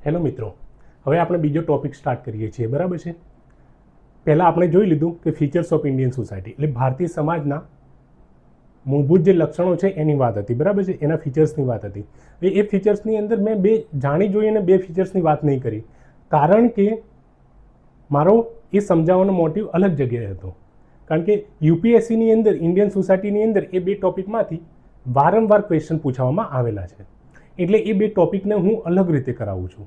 Hello મિત્રો, હવે આપણે બીજો ટોપિક સ્ટાર્ટ કરીએ છીએ, બરાબર છે. પહેલાં આપણે જોઈ લીધું કે ફીચર્સ ઓફ ઇન્ડિયન સોસાયટી એટલે ભારતીય સમાજના મૂળભૂત જે લક્ષણો છે એની વાત હતી, બરાબર છે. એના ફીચર્સની વાત હતી. એ ફીચર્સની અંદર મેં બે જાણી જોઈને બે ફીચર્સની વાત નહીં કરી, કારણ કે મારો એ સમજાવવાનો મોટિવ અલગ જગ્યાએ હતો. કારણ કે યુપીએસસીની અંદર ઇન્ડિયન સોસાયટીની અંદર એ બે ટોપિકમાંથી વારંવાર ક્વેશ્ચન પૂછવામાં આવેલા છે, એટલે એ બે ટોપિકને હું અલગ રીતે કરાવું છું.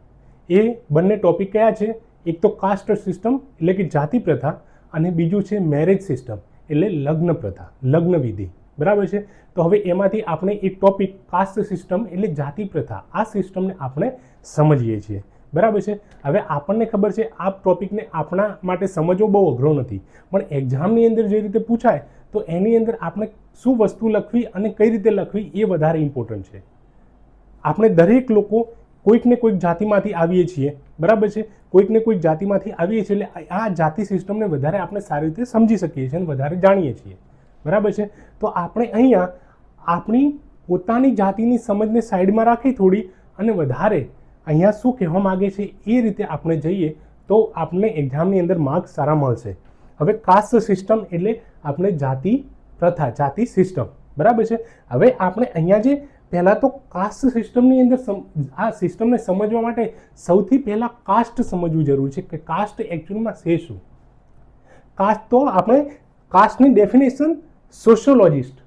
એ બંને ટોપિક કયા છે? એક તો કાસ્ટ સિસ્ટમ એટલે કે જાતિ પ્રથા, અને બીજું છે મેરેજ સિસ્ટમ એટલે લગ્ન પ્રથા, લગ્ન વિધિ, બરાબર છે. તો હવે એમાંથી આપણે એક ટોપિક કાસ્ટ સિસ્ટમ એટલે જાતિ પ્રથા, આ સિસ્ટમને આપણે સમજીએ છીએ, બરાબર છે. હવે આપણને ખબર છે આ ટોપિકને આપણા માટે સમજવો બહુ અઘરો નથી, પણ એક્ઝામની અંદર જે રીતે પૂછાય તો એની અંદર આપણે શું વસ્તુ લખવી અને કઈ રીતે લખવી એ વધારે ઇમ્પોર્ટન્ટ છે. આપણે દરેક લોકો કોઈક ને કોઈક જાતિમાંથી આવીએ છીએ, બરાબર છે. કોઈક ને કોઈક જાતિમાંથી આવીએ છીએ એટલે આ જાતિ સિસ્ટમને વધારે આપણે સારી રીતે સમજી શકીએ છીએ અને વધારે જાણીએ છીએ, બરાબર છે. તો આપણે અહીંયા આપણી પોતાની જાતિની સમજને સાઈડમાં રાખી થોડી અને વધારે અહીંયા શું કહેવા માગે છે એ રીતે આપણે જઈએ તો આપણને એક્ઝામની અંદર માર્ક્સ સારા મળશે. હવે કાસ્ટ સિસ્ટમ એટલે આપણે જાતિ પ્રથા, જાતિ સિસ્ટમ, બરાબર છે. હવે આપણે અહીંયા જે પહેલાં તો કાસ્ટ સિસ્ટમની અંદર આ સિસ્ટમને સમજવા માટે સૌથી પહેલાં કાસ્ટ સમજવું જરૂરી છે કે કાસ્ટ એકચ્યુઅલમાં છે શું. કાસ્ટ તો આપણે કાસ્ટની ડેફિનેશન સોશિયોલોજિસ્ટ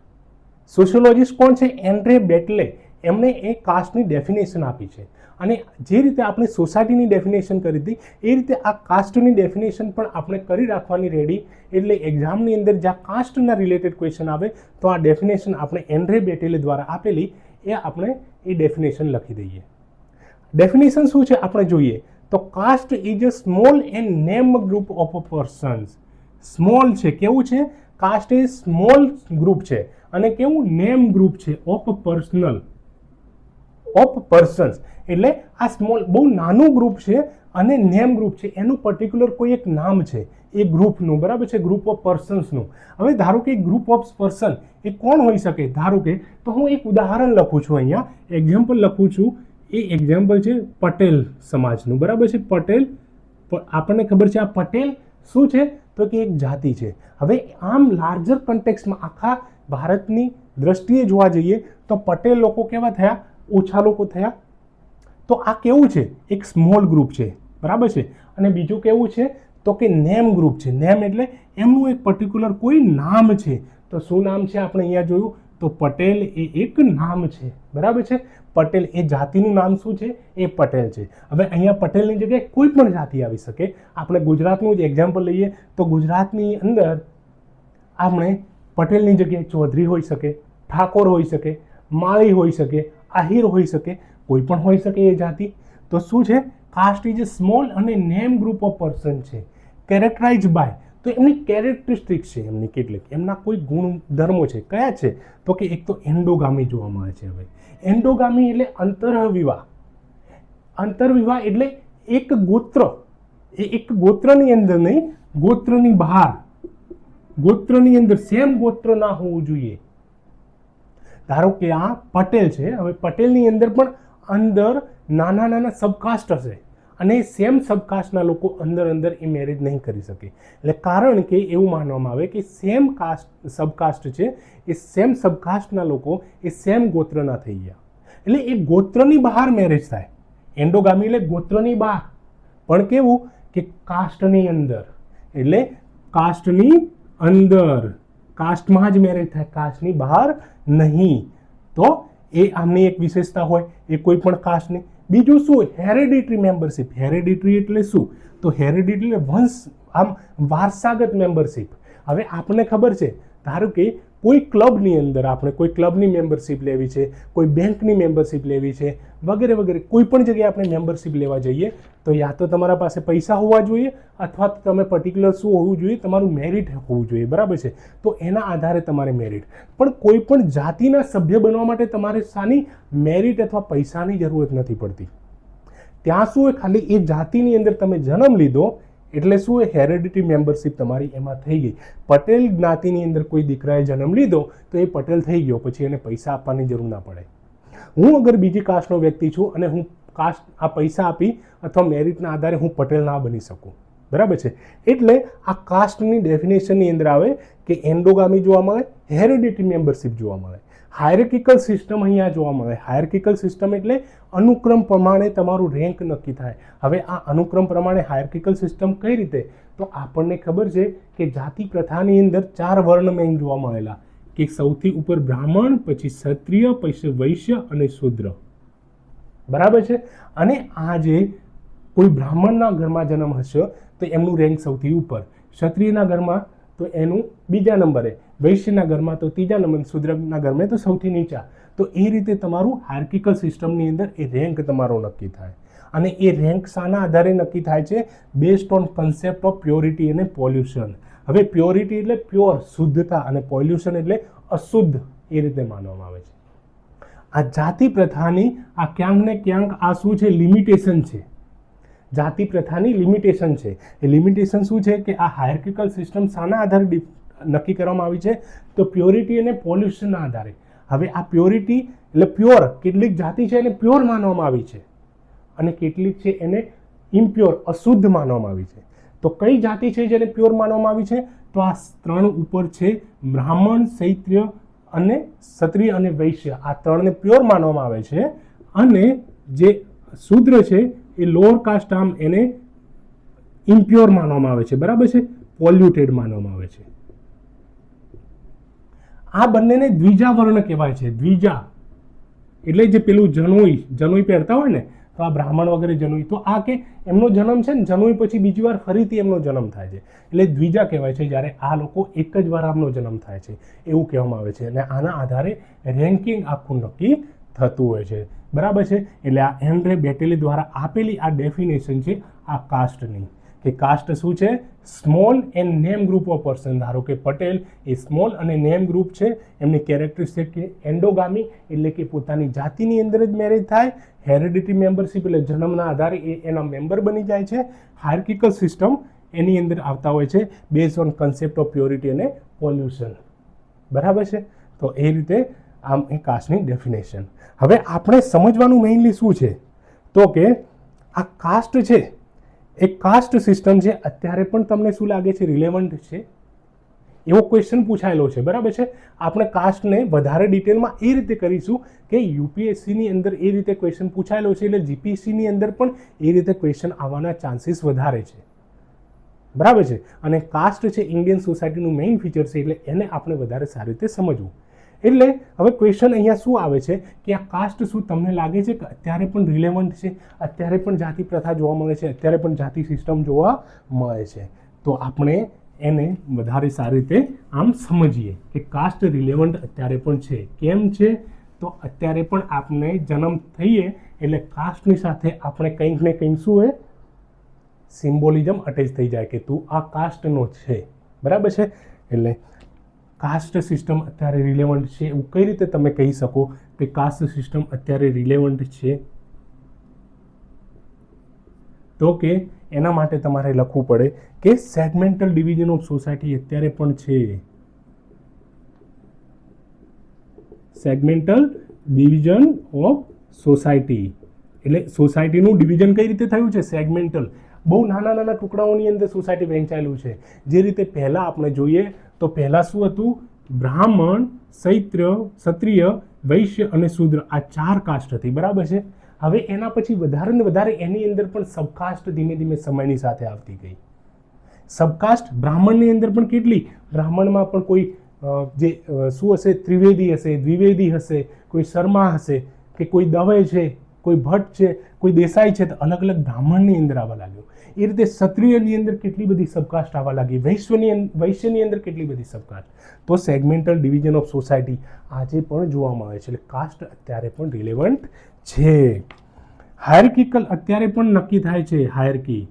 કોણ છે? એન્ડ્રે બેટલે, એમણે એ કાસ્ટની ડેફિનેશન આપી છે. અને જે રીતે આપણે સોસાયટીની ડેફિનેશન કરી હતી એ રીતે આ કાસ્ટની ડેફિનેશન પણ આપણે કરી રાખવાની રેડી, એટલે એક્ઝામની અંદર જ્યાં કાસ્ટના રિલેટેડ ક્વેશ્ચન આવે તો આ ડેફિનેશન આપણે એન્ડ્રે બેટેલે દ્વારા આપેલી એ આપણે એ ડેફિનેશન લખી દઈએ. ડેફિનેશન શું છે આપણે જોઈએ તો caste is a small and name group of persons. Small છે, કેવું છે? કાસ્ટ એ સ્મોલ ગ્રુપ છે અને કેવું? નેમ ગ્રુપ છે ઓફ પર્સન્સ, એટલે આ સ્મોલ બહુ નાનું ગ્રુપ છે અને નેમ ગ્રુપ છે, એનું પર્ટિક્યુલર કોઈ એક નામ છે એ ગ્રુપનું, બરાબર છે, ગ્રુપ ઓફ પર્સન્સનું. હવે ધારો કે ગ્રુપ ઓફ પર્સન એ કોણ હોઈ શકે? ધારો કે તો હું એક ઉદાહરણ લખું છું, અહીંયા એક્ઝામ્પલ લખું છું. એ એક્ઝામ્પલ છે પટેલ સમાજનું, બરાબર છે. પટેલ, આપણને ખબર છે આ પટેલ શું છે તો કે એક જાતિ છે. હવે આમ લાર્જર કન્ટેક્સમાં આખા ભારતની દ્રષ્ટિએ જોવા જઈએ તો પટેલ લોકો કેવા થયા? ઓછા લોકો થયા. તો આ કેવું છે? એક સ્મોલ ગ્રુપ છે, બરાબર છે. અને બીજું કેવું છે તો કે નેમ ગ્રુપ છે. નેમ એટલે એમનું એક પર્ટિક્યુલર કોઈ નામ છે. તો શું નામ છે? આપણે અહીંયા જોયું તો પટેલ એ એક નામ છે, બરાબર છે. પટેલ એ જાતિનું નામ શું છે? એ પટેલ છે. હવે અહીંયા પટેલની જગ્યાએ કોઈ પણ જાતિ આવી શકે. આપણે ગુજરાતનું જ એક્ઝામ્પલ લઈએ તો ગુજરાતની અંદર આપણે પટેલની જગ્યાએ ચૌધરી હોઈ શકે, ઠાકોર હોઈ શકે, માળી હોઈ શકે, આહિર હોઈ શકે, કોઈ પણ હોઈ શકે એ જાતિ. તો શું છે? કાસ્ટ ઇઝ અ સ્મોલ અને નેમ ગ્રુપ ઓફ પર્સન છે. કેરેક્ટરાઇઝ બાય, તો એમની કેરેક્ટરિસ્ટિક્સ છે, એમની કેટલીક એમના કોઈ ગુણધર્મો છે. કયા છે? તો કે એક તો એન્ડોગામી જોવામાં આવે છે. હવે એન્ડોગામી એટલે અંતરવિવાહ. અંતરવિવાહ એટલે એક ગોત્ર, એ એક ગોત્રની અંદર નહીં, ગોત્રની બહાર, ગોત્રની અંદર સેમ ગોત્ર ના હોવું જોઈએ. ધારો કે આ પટેલ છે, હવે પટેલની અંદર પણ અંદર નાના નાના સબકાસ્ટ હશે અને સેમ સબકાસ્ટના લોકો અંદર એ મેરેજ નહીં કરી શકે. એટલે કારણ કે એવું માનવામાં આવે કે સેમ કાસ્ટ સબકાસ્ટ છે, એ સેમ સબકાસ્ટના લોકો એ સેમ ગોત્રના થઈ ગયા, એટલે એ ગોત્રની બહાર મેરેજ થાય. એન્ડોગામી એટલે ગોત્રની બહાર, પણ કેવું કે કાસ્ટની અંદર, એટલે કાસ્ટની અંદર, કાસ્ટમાં જ મેરેજ થાય, કાસ્ટની બહાર નહીં. તો એ આમની એક વિશેષતા હોય એ કોઈ પણ કાસ્ટની. બીજું શું? હેરેડિટરી મેમ્બરશિપ. હેરેડિટરી એટલે શું? તો હેરેડિટરી એટલે વંશ, આમ વારસાગત મેમ્બરશિપ. હવે આપણને ખબર છે, ધારો કે કોઈ ક્લબની અંદર આપણે કોઈ ક્લબની મેમ્બરશિપ લેવી છે, કોઈ બેંકની મેમ્બરશિપ લેવી છે, વગેરે વગેરે, કોઈ પણ જગ્યાએ આપણે મેમ્બરશિપ લેવા જઈએ તો યા તો તમારા પાસે પૈસા હોવા જોઈએ અથવા તો તમે પર્ટિક્યુલર શું હોવું જોઈએ? તમારું મેરિટ હોવું જોઈએ, બરાબર છે. તો એના આધારે તમારે મેરિટ. પણ કોઈ પણ જાતિના સભ્ય બનવા માટે તમારે શાની મેરિટ અથવા પૈસાની જરૂરત નથી પડતી. ત્યાં શું હોય? ખાલી એ જાતિની અંદર તમે જન્મ લીધો એટલે શું? એ હેરેડિટરી મેમ્બરશિપ તમારી એમાં થઈ ગઈ. પટેલ જ્ઞાતિની અંદર કોઈ દીકરાએ જન્મ લીધો તો એ પટેલ થઈ ગયો, પછી એને પૈસા આપવાની જરૂર ના પડે. હું અગર બીજી કાસ્ટનો વ્યક્તિ છું અને હું કાસ્ટ આ પૈસા આપી અથવા મેરિટના આધારે હું પટેલ ના બની શકું, બરાબર છે. એટલે આ કાસ્ટની ડેફિનેશનની અંદર આવે કે એન્ડોગામી જોવા મળે, હેરિડિટી મેમ્બરશિપ જોવા મળે, હાયરાર્કિકલ સિસ્ટમ અહીંયા જોવા મળે. હાયરાર્કિકલ સિસ્ટમ એટલે અનુક્રમ પ્રમાણે તમારું રેન્ક નક્કી થાય. હવે આ અનુક્રમ પ્રમાણે હાયરાર્કિકલ સિસ્ટમ કઈ રીતે? તો આપણને ખબર છે કે જાતિ પ્રથાની અંદર 4 વર્ણમેય જોવા મળેલા, કે સૌથી ઉપર બ્રાહ્મણ, પછી ક્ષત્રિય, પછી વૈશ્ય અને શૂદ્ર, બરાબર છે. અને આ જે કોઈ બ્રાહ્મણના ઘરમાં જન્મ હશે તો એમનું રેન્ક સૌથી ઉપર, ક્ષત્રિયના ઘરમાં તો એનું બીજા નંબરે, વૈશ્યના ઘરમાં તો ત્રીજા નંબર, શૂદ્રના ઘરમાં તો સૌથી નીચા. તો એ રીતે તમારું હાયરાર્કિકલ સિસ્ટમની અંદર એ રેન્ક તમારો નક્કી થાય. અને એ રેન્ક શાના આધારે નક્કી થાય છે? Based on concept of purity અને પોલ્યુશન. હવે પ્યોરિટી એટલે પ્યોર, શુદ્ધતા, અને પોલ્યુશન એટલે અશુદ્ધ, એ રીતે માનવામાં આવે છે. આ જાતિ પ્રથાની આ ક્યાંક ને ક્યાંક આ શું છે? લિમિટેશન છે. જાતિ પ્રથાની લિમિટેશન છે. એ લિમિટેશન શું છે? કે આ હાયરાર્કિકલ સિસ્ટમ શાના આધારે નક્કી કરવામાં આવી છે? તો પ્યોરિટી અને પોલ્યુશનના આધારે. હવે આ પ્યોરિટી એટલે પ્યોર, કેટલીક જાતિ છે એને પ્યોર માનવામાં આવી છે અને કેટલીક છે એને ઇમ્પ્યોર, અશુદ્ધ માનવામાં આવી છે. તો કઈ જાતિ છે જેને પ્યોર માનવામાં આવી છે? તો આ 3 ઉપર છે, બ્રાહ્મણ, ક્ષત્રિય અને ક્ષત્રિય અને વૈશ્ય. આ 3ને પ્યોર માનવામાં આવે છે. અને જે શૂદ્ર છે એ લોઅર કાસ્ટ, આમ એને ઇમ્પ્યોર માનવામાં આવે છે, બરાબર છે, પોલ્યુટેડ માનવામાં આવે છે. આ બંનેને દ્વિજા વર્ણ કહેવાય છે. દ્વિજા એટલે જે પેલું જનોઈ પહેરતા હોય ને, તો આ બ્રાહ્મણ વગેરે જનોઈ, તો આ કે એમનો જન્મ છે ને જનોઈ પછી બીજી વાર ફરીથી એમનો જન્મ થાય છે, એટલે દ્વિજા કહેવાય છે. જ્યારે આ લોકો એક જ વાર આમનો જન્મ થાય છે એવું કહેવામાં આવે છે. અને આના આધારે રેન્કિંગ આખું નક્કી થતું હોય છે, બરાબર છે. એટલે આ હેનરી બેટેલી દ્વારા આપેલી આ ડેફિનેશન છે આ કાસ્ટની, કે કાસ્ટ શું છે? Small and name group of person. ધારો કે પટેલ એ સ્મોલ અને નેમ ગ્રુપ છે. એમની કેરેક્ટરિસ્ટિક એન્ડોગામી એટલે કે પોતાની જાતિની અંદર જ મેરેજ થાય. હેરિડિટી મેમ્બરશિપ એટલે જન્મના આધારે એ એના મેમ્બર બની જાય છે. હાયરાર્કિકલ સિસ્ટમ એની અંદર આવતા હોય છે base on concept of purity અને પોલ્યુશન, બરાબર છે. તો એ રીતે આમ એ કાસ્ટની ડેફિનેશન. હવે આપણે સમજવાનું મેઇનલી શું છે? તો કે આ કાસ્ટ છે એ કાસ્ટ સિસ્ટમ છે અત્યારે પણ તમને શું લાગે છે? રિલેવન્ટ છે? એવો ક્વેશ્ચન પૂછાયેલો છે, બરાબર છે. આપણે કાસ્ટને વધારે ડિટેલમાં એ રીતે કરીશું કે યુપીએસસીની અંદર એ રીતે ક્વેશ્ચન પૂછાયેલો છે, એટલે જીપીએસસીની અંદર પણ એ રીતે ક્વેશ્ચન આવવાના ચાન્સીસ વધારે છે, બરાબર છે. અને કાસ્ટ છે ઇન્ડિયન સોસાયટીનું મેઇન ફીચર છે, એટલે એને આપણે વધારે સારી રીતે સમજવું. એટલે હવે ક્વેશ્ચન અહીંયા શું આવે છે કે આ કાસ્ટ શું તમને લાગે છે કે અત્યારે પણ રિલેવન્ટ છે? અત્યારે પણ જાતિ પ્રથા જોવા મળે છે, અત્યારે પણ જાતિ સિસ્ટમ જોવા મળે છે. તો આપણે એને વધારે સારી રીતે આમ સમજીએ કે કાસ્ટ રિલેવન્ટ અત્યારે પણ છે. કેમ છે? તો અત્યારે પણ આપણે જન્મ થઈએ એટલે કાસ્ટની સાથે આપણે કંઈક ને કંઈક શું હોય? સિમ્બોલિઝમ અટેચ થઈ જાય કે તું આ કાસ્ટનો છે, બરાબર છે. એટલે કાસ્ટ સિસ્ટમ અત્યારે રિલેવન્ટ છે એવું કઈ રીતે તમે કહી શકો કે કાસ્ટ સિસ્ટમ અત્યારે રિલેવન્ટ છે? તો કે એના માટે તમારે લખવું પડે કે સેગમેન્ટલ ડિવિઝન ઓફ સોસાયટી અત્યારે પણ છે. સેગમેન્ટલ ડિવિઝન ઓફ સોસાયટી એટલે સોસાયટીનું ડિવિઝન કઈ રીતે થયું છે? સેગમેન્ટલ. બહુ નાના નાના ટુકડાઓની અંદર સોસાયટી વહેંચાયેલું છે. જે રીતે પહેલાં આપણે જોઈએ તો પહેલાં શું હતું? બ્રાહ્મણ, ક્ષત્રિય, વૈશ્ય અને શૂદ્ર, આ 4 કાસ્ટ હતી, બરાબર છે. હવે એના પછી વધારે ને વધારે એની અંદર પણ સબકાસ્ટ ધીમે ધીમે સમયની સાથે આવતી ગઈ. સબકાસ્ટ બ્રાહ્મણની અંદર પણ કેટલી? બ્રાહ્મણમાં પણ કોઈ જે શું હશે? ત્રિવેદી હશે, દ્વિવેદી હશે, કોઈ શર્મા હશે, કે કોઈ દવે છે, કોઈ ભટ્ટ છે, કોઈ દેસાઈ છે. તો અલગ અલગ બ્રાહ્મણની અંદર આવવા લાગ્યું. એ રીતે ક્ષત્રિયની અંદર કેટલી બધી સબકાસ્ટ આવવા લાગી, વૈશ્યની અંદર કેટલી બધી સબકાસ્ટ. તો સેગમેન્ટલ ડિવિઝન ઓફ સોસાયટી આજે પણ જોવા મળે છે. એટલે કાસ્ટ અત્યારે પણ રિલેવન્ટ છે. હાયરાર્કિકલ અત્યારે પણ નક્કી થાય છે, હાયરાર્કી.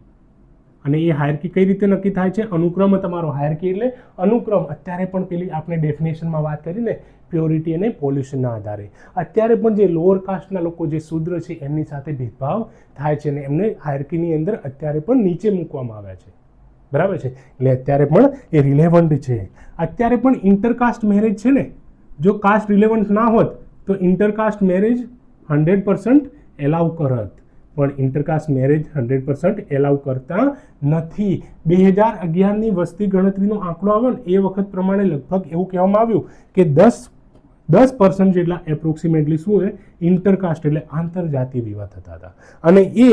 અને એ હાયરાર્કી કઈ રીતે નક્કી થાય છે? અનુક્રમ તમારો. હાયરાર્કી એટલે અનુક્રમ. અત્યારે પણ પેલી આપણે ડેફિનેશનમાં વાત કરીને પ્યોરિટી અને પોલ્યુશનના આધારે અત્યારે પણ જે લોઅર કાસ્ટના લોકો જે શૂદ્ર છે એમની સાથે ભેદભાવ થાય છે અને એમને હાયરાર્કીની અંદર અત્યારે પણ નીચે મૂકવામાં આવ્યા છે, બરાબર છે. એટલે અત્યારે પણ એ રિલેવન્ટ છે. અત્યારે પણ ઇન્ટરકાસ્ટ મેરેજ છે ને, જો કાસ્ટ રિલેવન્ટ ના હોત તો ઇન્ટરકાસ્ટ મેરેજ 100% એલાઉ કરત. પણ ઇન્ટરકાસ્ટ મેરેજ 100% એલાઉ કરતા નથી. 2011ની વસ્તી ગણતરીનો આંકડો આવ્યો ને એ વખત પ્રમાણે લગભગ એવું કહેવામાં આવ્યું કે 10% જેટલા એપ્રોક્સિમેટલી શું હોય ઇન્ટરકાસ્ટ એટલે આંતરજાતીય વિવાહ થતા હતા. અને એ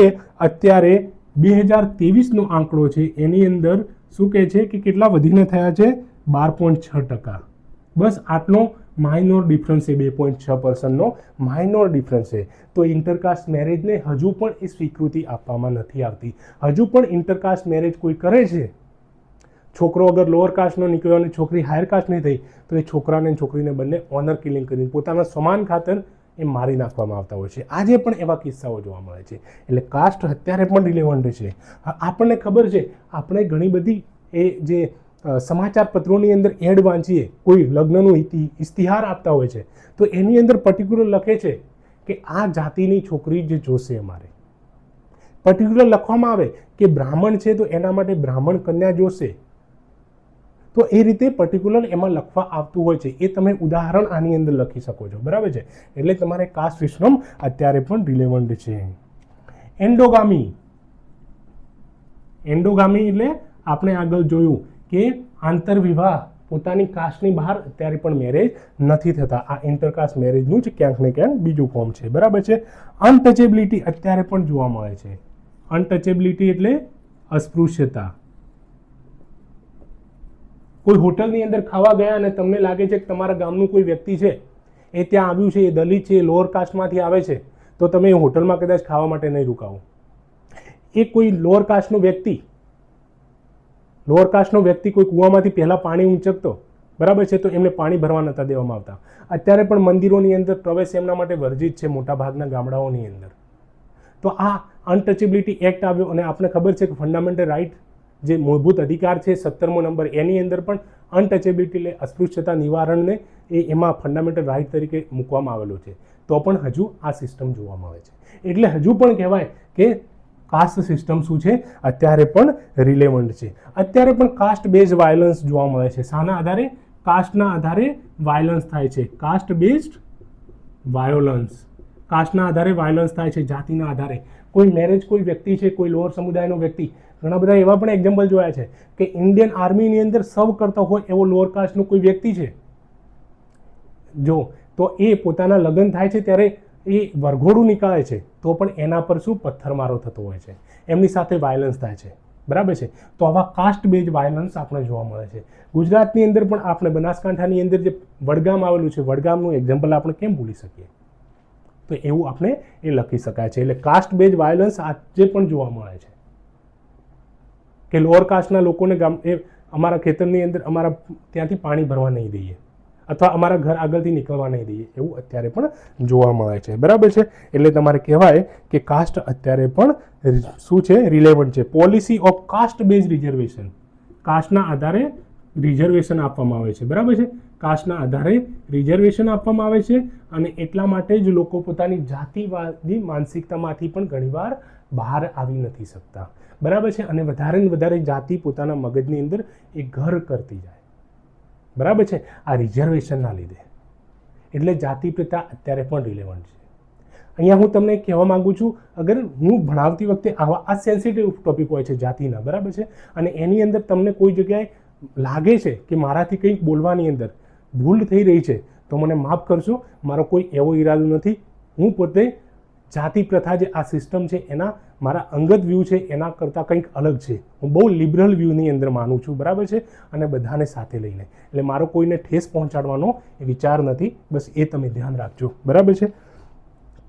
અત્યારે 2023નો આંકડો છે એની અંદર શું કહે છે કે કેટલા વધીને થયા છે 12.6%. બસ આટલો માઇનોર ડિફરન્સ છે, 2.6%નો માઇનોર ડિફરન્સ છે. તો ઇન્ટરકાસ્ટ મેરેજને હજુ પણ એ સ્વીકૃતિ આપવામાં નથી આવતી. હજુ પણ ઇન્ટરકાસ્ટ મેરેજ કોઈ કરે છે, છોકરો અગર લોઅર કાસ્ટનો નીકળ્યો અને છોકરી હાયર કાસ્ટની થઈ તો એ છોકરાને છોકરીને બંને ઓનર કિલિંગ કરીને પોતાના સમાન ખાતર એ મારી નાખવામાં આવતા હોય છે. આજે પણ એવા કિસ્સાઓ જોવા મળે છે. એટલે કાસ્ટ અત્યારે પણ રિલેવન્ટ છે. આપણને ખબર છે, આપણે ઘણી બધી એ જે સમાચાર પત્રોની અંદર એડ વાંચીએ, કોઈ લગ્નનું ઇશ્તિહાર આપતા હોય છે તો એની અંદર પર્ટિક્યુલર લખે છે કે આ જાતિની છોકરી જે જોશે અમારે. પર્ટિક્યુલર લખવામાં આવે કે બ્રાહ્મણ છે તો એના માટે બ્રાહ્મણ કન્યા જોશે. તો એ રીતે પર્ટિક્યુલર એમાં લખવા આવતું હોય છે. એ તમે ઉદાહરણ આની અંદર લખી શકો છો, બરાબર છે. એટલે તમારે કાસ્ટ સિસ્ટમ અત્યારે પણ રિલેવન્ટ છે. એન્ડોગામી એટલે આપણે આગળ જોયું કે આંતરવિવાહ પોતાની કાસ્ટની બહાર અત્યારે પણ મેરેજ નથી થતા. આ ઇન્ટરકાસ્ટ મેરેજનું જ ક્યાંક ને ક્યાંક બીજું ફોર્મ છે, બરાબર છે. અનટચેબિલિટી અત્યારે પણ જોવા મળે છે. અનટચેબિલિટી એટલે અસ્પૃશ્યતા. કોઈ હોટલની અંદર ખાવા ગયા અને તમને લાગે છે કે તમારા ગામનું કોઈ વ્યક્તિ છે એ ત્યાં આવ્યું છે, એ દલિત છે, લોઅર કાસ્ટમાંથી આવે છે, તો તમે એ હોટલમાં કદાચ ખાવા માટે નહીં રોકાવો. એ કોઈ લોઅર કાસ્ટનો વ્યક્તિ કોઈ કૂવામાંથી પહેલાં પાણી ઊંચકતો, બરાબર છે, તો એમને પાણી ભરવા નહોતા દેવામાં આવતા. અત્યારે પણ મંદિરોની અંદર પ્રવેશ એમના માટે વર્જિત છે મોટાભાગના ગામડાઓની અંદર. તો આ અનટચેબિલિટી એક્ટ આવ્યો અને આપણે ખબર છે કે ફંડામેન્ટલ રાઇટ જે મૂળભૂત અધિકાર છે 17મો નંબર, એની અંદર પણ અનટચેબિલિટી એટલે અસ્પૃશ્યતા નિવારણને એમાં ફંડામેન્ટલ રાઇટ તરીકે મૂકવામાં આવેલું છે. તો પણ હજુ આ સિસ્ટમ જોવા મળે છે. એટલે હજુ પણ કહેવાય કે કાસ્ટ સિસ્ટમ શું છે અત્યારે પણ રિલેવન્ટ છે. અત્યારે પણ કાસ્ટ બેઝ વાયલન્સ જોવા મળે છે. શાના આધારે? કાસ્ટના આધારે વાયલન્સ થાય છે. કાસ્ટ બેઝડ વાયોલન્સ, કાસ્ટના આધારે વાયલન્સ થાય છે, જાતિના આધારે. કોઈ મેરેજ કોઈ વ્યક્તિ છે, કોઈ લોઅર સમુદાયનો વ્યક્તિ, ઘણા બધા એવા પણ એક્ઝામ્પલ જોયા છે કે ઇન્ડિયન આર્મીની અંદર સર્વ કરતો હોય એવો લોઅર કાસ્ટનો કોઈ વ્યક્તિ છે જો, તો એ પોતાના લગ્ન થાય છે ત્યારે એ વરઘોડું નીકાળે છે તો પણ એના પર શું પથ્થરમારો થતો હોય છે, એમની સાથે વાયલન્સ થાય છે, બરાબર છે. તો આવા કાસ્ટ બેઝ વાયલન્સ આપણે જોવા મળે છે. ગુજરાતની અંદર પણ આપણે બનાસકાંઠાની અંદર જે વડગામ આવેલું છે, વડગામનું એક્ઝામ્પલ આપણે કેમ ભૂલી શકીએ? તો એવું આપણે એ લખી શકાય છે. એટલે કાસ્ટ બેઝ વાયલન્સ આજે પણ જોવા મળે છે કે લોઅર કાસ્ટના લોકોને અમારા ખેતરની અંદર અમારા ત્યાંથી પાણી ભરવા નહીં દઈએ અથવા અમારા ઘર આગળથી નીકળવા નહીં દઈએ, એવું અત્યારે પણ જોવા મળે છે, બરાબર છે. એટલે તમારે કહેવાય કે કાસ્ટ અત્યારે પણ શું છે? રિલેવન્ટ છે. Policy of caste based reservation, કાસ્ટના આધારે રિઝર્વેશન આપવામાં આવે છે, બરાબર છે. કાસ્ટના આધારે રિઝર્વેશન આપવામાં આવે છે અને એટલા માટે જ લોકો પોતાની જાતિવાદી માનસિકતામાંથી પણ ઘણીવાર બહાર આવી નથી શકતા, બરાબર છે. અને વધારે ને વધારે જાતિ પોતાના મગજની અંદર એ ઘર કરતી જાય, બરાબર છે, આ રિઝર્વેશનના લીધે. એટલે જાતિ પ્રથા અત્યારે પણ રિલેવન્ટ છે. અહીંયા હું તમને કહેવા માંગુ છું, અગર હું ભણાવતી વખતે આ સેન્સિટિવ ટોપિક હોય છે જાતિના, બરાબર છે, અને એની અંદર તમને કોઈ જગ્યાએ લાગે છે કે મારાથી કંઈક બોલવાની અંદર ભૂલ થઈ રહી છે તો મને માફ કરશો, મારો કોઈ એવો ઈરાદો નથી. હું પોતે જાતિ પ્રથા જે આ સિસ્ટમ છે એના મારા અંગત વ્યૂ છે એના કરતાં કંઈક અલગ છે. હું બહુ લિબરલ વ્યૂની અંદર માનું છું, બરાબર છે, અને બધાને સાથે લઈને. એટલે મારો કોઈને ઠેસ પહોંચાડવાનો વિચાર નથી, બસ એ તમે ધ્યાન રાખજો, બરાબર છે.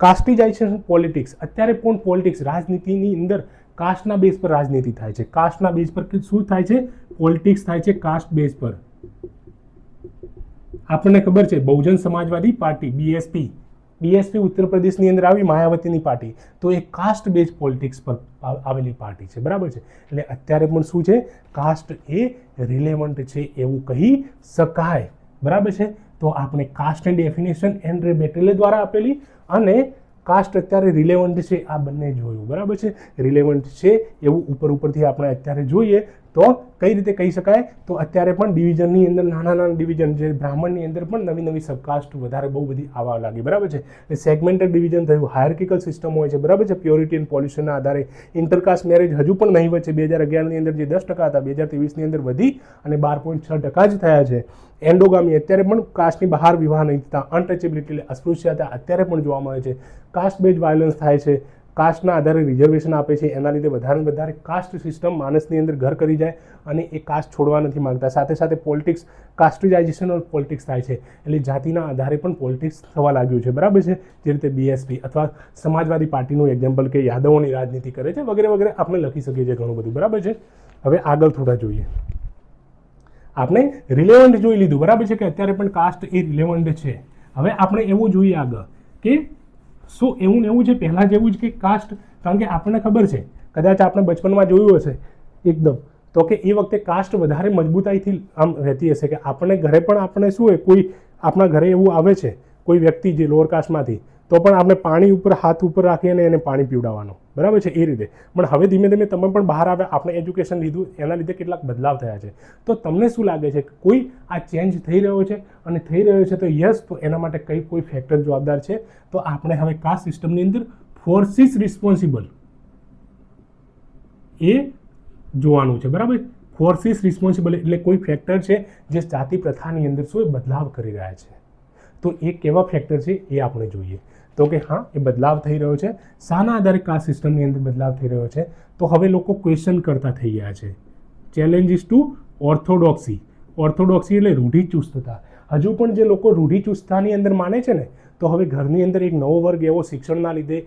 કાસ્ટિજાઇઝેશન પોલિટિક્સ, અત્યારે પણ પોલિટિક્સ રાજનીતિની અંદર કાસ્ટના બેઝ પર રાજનીતિ થાય છે. કાસ્ટના બેઝ પર શું થાય છે? પોલિટિક્સ થાય છે કાસ્ટ બેઝ પર. આપણને ખબર છે બહુજન સમાજવાદી પાર્ટી બીએસપી ઉત્તર પ્રદેશની અંદર આવી, માયાવતીની પાર્ટી, તો એ કાસ્ટ બેઝ પોલિટિક્સ પર આવેલી પાર્ટી છે, બરાબર છે. એટલે અત્યારે પણ શું છે? કાસ્ટ એ રિલેવન્ટ છે એવું કહી શકાય, બરાબર છે. તો આપણે કાસ્ટની ડેફિનેશન એન્ડ્રે બેટેલે દ્વારા આપેલી અને કાસ્ટ અત્યારે રિલેવન્ટ છે આ બંને જોયું, બરાબર છે. રિલેવન્ટ છે એવું ઉપરથી આપણે અત્યારે જોઈએ તો કઈ રીતે કહી શકાય તો અત્યારે પણ ડિવિઝનની અંદર નાના ડિવિઝન જે બ્રાહ્મણની અંદર પણ નવી સબકાસ્ટ વધારે બહુ બધી આવવા લાગી, બરાબર છે. એટલે સેગમેન્ટેડ ડિવિઝન થયું, હાયરકિકલ સિસ્ટમ હોય છે, બરાબર છે. પ્યોરિટી એન્ડ પોલ્યુશનના આધારે ઇન્ટરકાસ્ટ મેરેજ હજુ પણ નહીં વચ્ચે 2011ની અંદર જે 10% હતા 2023ની અંદર વધી અને 12.6% જ થયા છે. એન્ડોગામી અત્યારે પણ કાસ્ટની બહાર વિવાહ નહીં થતા, અનટચેબિલિટી એટલે અસ્પૃશ્યતા અત્યારે પણ જોવા મળે છે. કાસ્ટ બેઝ વાયોલન્સ થાય છે, કાસ્ટના આધારે રિઝર્વેશન આપે છે, એના લીધે વધારે કાસ્ટ સિસ્ટમ માણસની અંદર ઘર કરી જાય અને એ કાસ્ટ છોડવા નથી માંગતા. સાથે સાથે પોલિટિક્સ, કાસ્ટિઝાઇઝેશન ઓફ પોલિટિક્સ થાય છે, એટલે જાતિના આધારે પણ પોલિટિક્સ થવા લાગ્યું છે, બરાબર છે. જે રીતે બીએસપી અથવા સમાજવાદી પાર્ટીનું એક્ઝામ્પલ કે યાદવોની રાજનીતિ કરે છે વગેરે વગેરે આપણે લખી શકીએ છીએ ઘણું બધું, બરાબર છે. હવે આગળ થોડા જોઈએ. આપણે રિલેવન્ટ જોઈ લીધું, બરાબર છે, કે અત્યારે પણ કાસ્ટ એ રિલેવન્ટ છે. હવે આપણે એવું જોઈએ આગળ કે શું એવું છે પહેલાં જેવું જ કે કાસ્ટ, કારણ કે આપણને ખબર છે, કદાચ આપણે બચપનમાં જોયું હશે એકદમ, તો કે એ વખતે કાસ્ટ વધારે મજબૂતાઈથી આમ રહેતી હશે કે આપણે ઘરે પણ આપણે શું હોય, કોઈ આપણા ઘરે એવું આવે છે કોઈ વ્યક્તિ જે લોઅર કાસ્ટમાંથી, તો પણ આપણે પાણી ઉપર હાથ ઉપર રાખીને એને પાણી પીવડાવવાનું, બરાબર છે, એ રીતે. પણ હવે ધીમે ધીમે તમે પણ બહાર આવ્યા, આપણે એજ્યુકેશન લીધું, એના લીધે કેટલાક બદલાવ થયા છે. તો તમને શું લાગે છે કે કોઈ આ ચેન્જ થઈ રહ્યો છે અને થઈ રહ્યો છે તો યસ, તો એના માટે કોઈ ફેક્ટર જવાબદાર છે? તો આપણે હવે કાસ્ટ સિસ્ટમની અંદર ફોર્સિસ રિસ્પોન્સિબલ એ જોવાનું છે, બરાબર. ફોર્સિસ રિસ્પોન્સિબલ એટલે કોઈ ફેક્ટર છે જે જાતિ પ્રથાની અંદર શું બદલાવ કરી રહ્યા છે. તો એ કેવા ફેક્ટર છે એ આપણે જોઈએ. તો કે હા, એ બદલાવ થઈ રહ્યો છે. શાના આધારે કાસ્ટ સિસ્ટમની અંદર બદલાવ થઈ રહ્યો છે? તો હવે લોકો ક્વેશ્ચન કરતા થઈ ગયા છે. Challenges two ઓર્થોડોક્સી. ઓર્થોડોક્સી એટલે રૂઢિચુસ્તતા. હજુ પણ જે લોકો રૂઢિચુસ્તતાની અંદર માને છે ને, તો હવે ઘરની અંદર એક નવો વર્ગ એવો શિક્ષણના લીધે,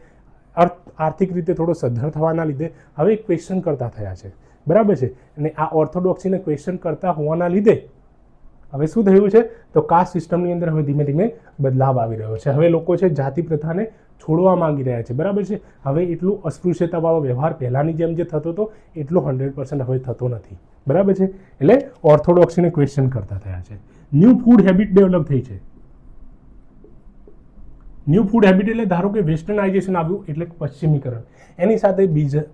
આર્થિક રીતે થોડો સદ્ધર થવાના લીધે હવે ક્વેશ્ચન કરતા થયા છે, બરાબર છે. અને આ ઓર્થોડોક્સીને ક્વેશ્ચન કરતા હોવાના લીધે હવે શું થયું છે તો કાસ્ટ સિસ્ટમની અંદર હવે ધીમે ધીમે બદલાવ આવી રહ્યો છે. હવે લોકો છે જાતિ પ્રથાને છોડવા માંગી રહ્યા છે, બરાબર છે. હવે એટલું અસ્પૃશ્યતાવાળો વ્યવહાર પહેલાંની જેમ જે થતો હતો એટલો 100% હવે થતો નથી, બરાબર છે. એટલે ઓર્થોડોક્સીને ક્વેશ્ચન કરતા થયા છે. ન્યૂ ફૂડ હેબિટ ડેવલપ થઈ છે. ન્યૂ ફૂડ હેબિટ એટલે ધારો કે વેસ્ટર્નાઇઝેશન આવ્યું એટલે પશ્ચિમીકરણ, એની સાથે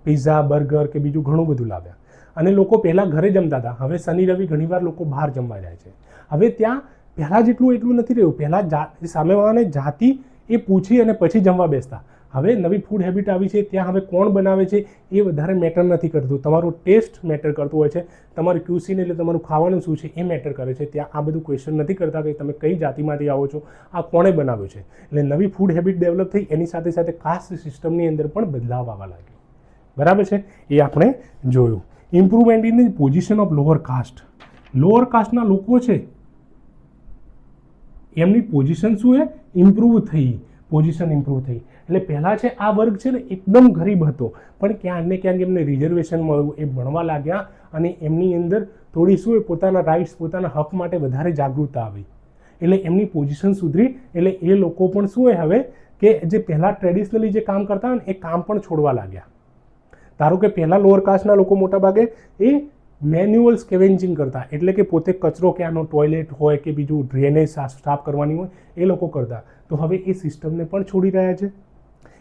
પીઝા, બર્ગર કે બીજું ઘણું બધું લાવ્યા. અને લોકો પહેલાં ઘરે જમતા હતા, હવે શનિ રવિ ઘણીવાર લોકો બહાર જમવા જાય છે. હવે ત્યાં પહેલાં જેટલું એટલું નથી રહ્યું. પહેલાં સામેવાળાને જાતિ એ પૂછી અને પછી જમવા બેસતા. હવે નવી ફૂડ હેબિટ આવી છે, ત્યાં હવે કોણ બનાવે છે એ વધારે મેટર નથી કરતું. તમારું ટેસ્ટ મેટર કરતું હોય છે, તમારું ક્યુસીન એટલે તમારું ખાવાનું શું છે એ મેટર કરે છે. ત્યાં આ બધું ક્વેશ્ચન નથી કરતા કે તમે કઈ જાતિમાંથી આવો છો, આ કોણે બનાવ્યું છે. એટલે નવી ફૂડ હેબિટ ડેવલપ થઈ, એની સાથે સાથે કાસ્ટ સિસ્ટમની અંદર પણ બદલાવ આવવા લાગ્યો, બરાબર છે. એ આપણે જોયું. Improvement in the position of lower caste. Lower કાસ્ટના લોકો છે એમની પોઝિશન શું છે, ઇમ્પ્રૂવ થઈ, પોઝિશન ઇમ્પ્રૂવ થઈ. એટલે પહેલાં છે આ વર્ગ છે ને એકદમ ગરીબ હતો, પણ ક્યાંક ને ક્યાંક એમને રિઝર્વેશન મળ્યું, એ ભણવા લાગ્યા અને એમની અંદર થોડી શું પોતાના રાઇટ્સ, પોતાના હક માટે વધારે જાગૃતતા આવી, એટલે એમની પોઝિશન સુધરી. એટલે એ લોકો પણ શું હોય હવે કે જે પહેલાં ટ્રેડિશનલી જે કામ કરતા હોય ને એ કામ પણ છોડવા લાગ્યા. ધારો કે પહેલાં લોઅર કાસ્ટના લોકો મોટાભાગે એ મેન્યુઅલ સ્કેવેન્જિંગ કરતા, એટલે કે પોતે કચરો ક્યાંનો ટોયલેટ હોય કે બીજું ડ્રેનેજ સાફ કરવાની હોય એ લોકો કરતા. તો હવે એ સિસ્ટમને પણ છોડી રહ્યા છે.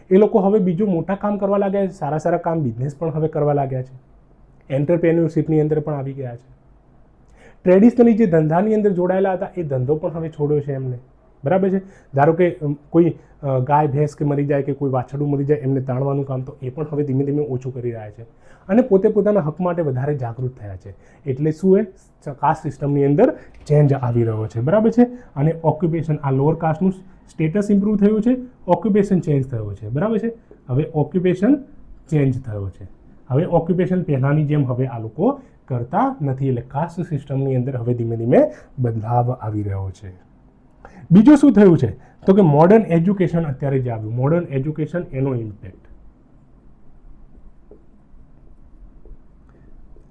એ લોકો હવે બીજું મોટા કામ કરવા લાગ્યા છે, સારા સારા કામ, બિઝનેસ પણ હવે કરવા લાગ્યા છે, એન્ટરપ્રેન્યોરશિપની અંદર પણ આવી ગયા છે. ટ્રેડિશનલી જે ધંધાની અંદર જોડાયેલા હતા એ ધંધો પણ હવે છોડ્યો છે એમને, બરાબર છે. ધારો કે કોઈ ગાય ભેંસ કે મરી જાય કે કોઈ વાછરડું મરી જાય, એમને તાણવાનું કામ, તો એ પણ હવે ધીમે ધીમે ઓછું કરી રહ્યા છે અને પોતે પોતાના હક માટે વધારે જાગૃત થયા છે. એટલે શું એ કાસ્ટ સિસ્ટમની અંદર ચેન્જ આવી રહ્યો છે, બરાબર છે. અને ઓક્યુપેશન, આ લોઅર કાસ્ટનું સ્ટેટસ ઇમ્પ્રૂવ થયું છે, ઓક્યુપેશન ચેન્જ થયો છે, બરાબર છે. હવે ઓક્યુપેશન ચેન્જ થયો છે. હવે ઓક્યુપેશન પહેલાંની જેમ હવે આ લોકો કરતા નથી. એટલે કાસ્ટ સિસ્ટમની અંદર હવે ધીમે ધીમે બદલાવ આવી રહ્યો છે. બીજું શું થયું છે તો કે મોડર્ન એજ્યુકેશન અત્યારે જે આવ્યું, મોડર્ન એજ્યુકેશન, એનો ઇમ્પેક્ટ.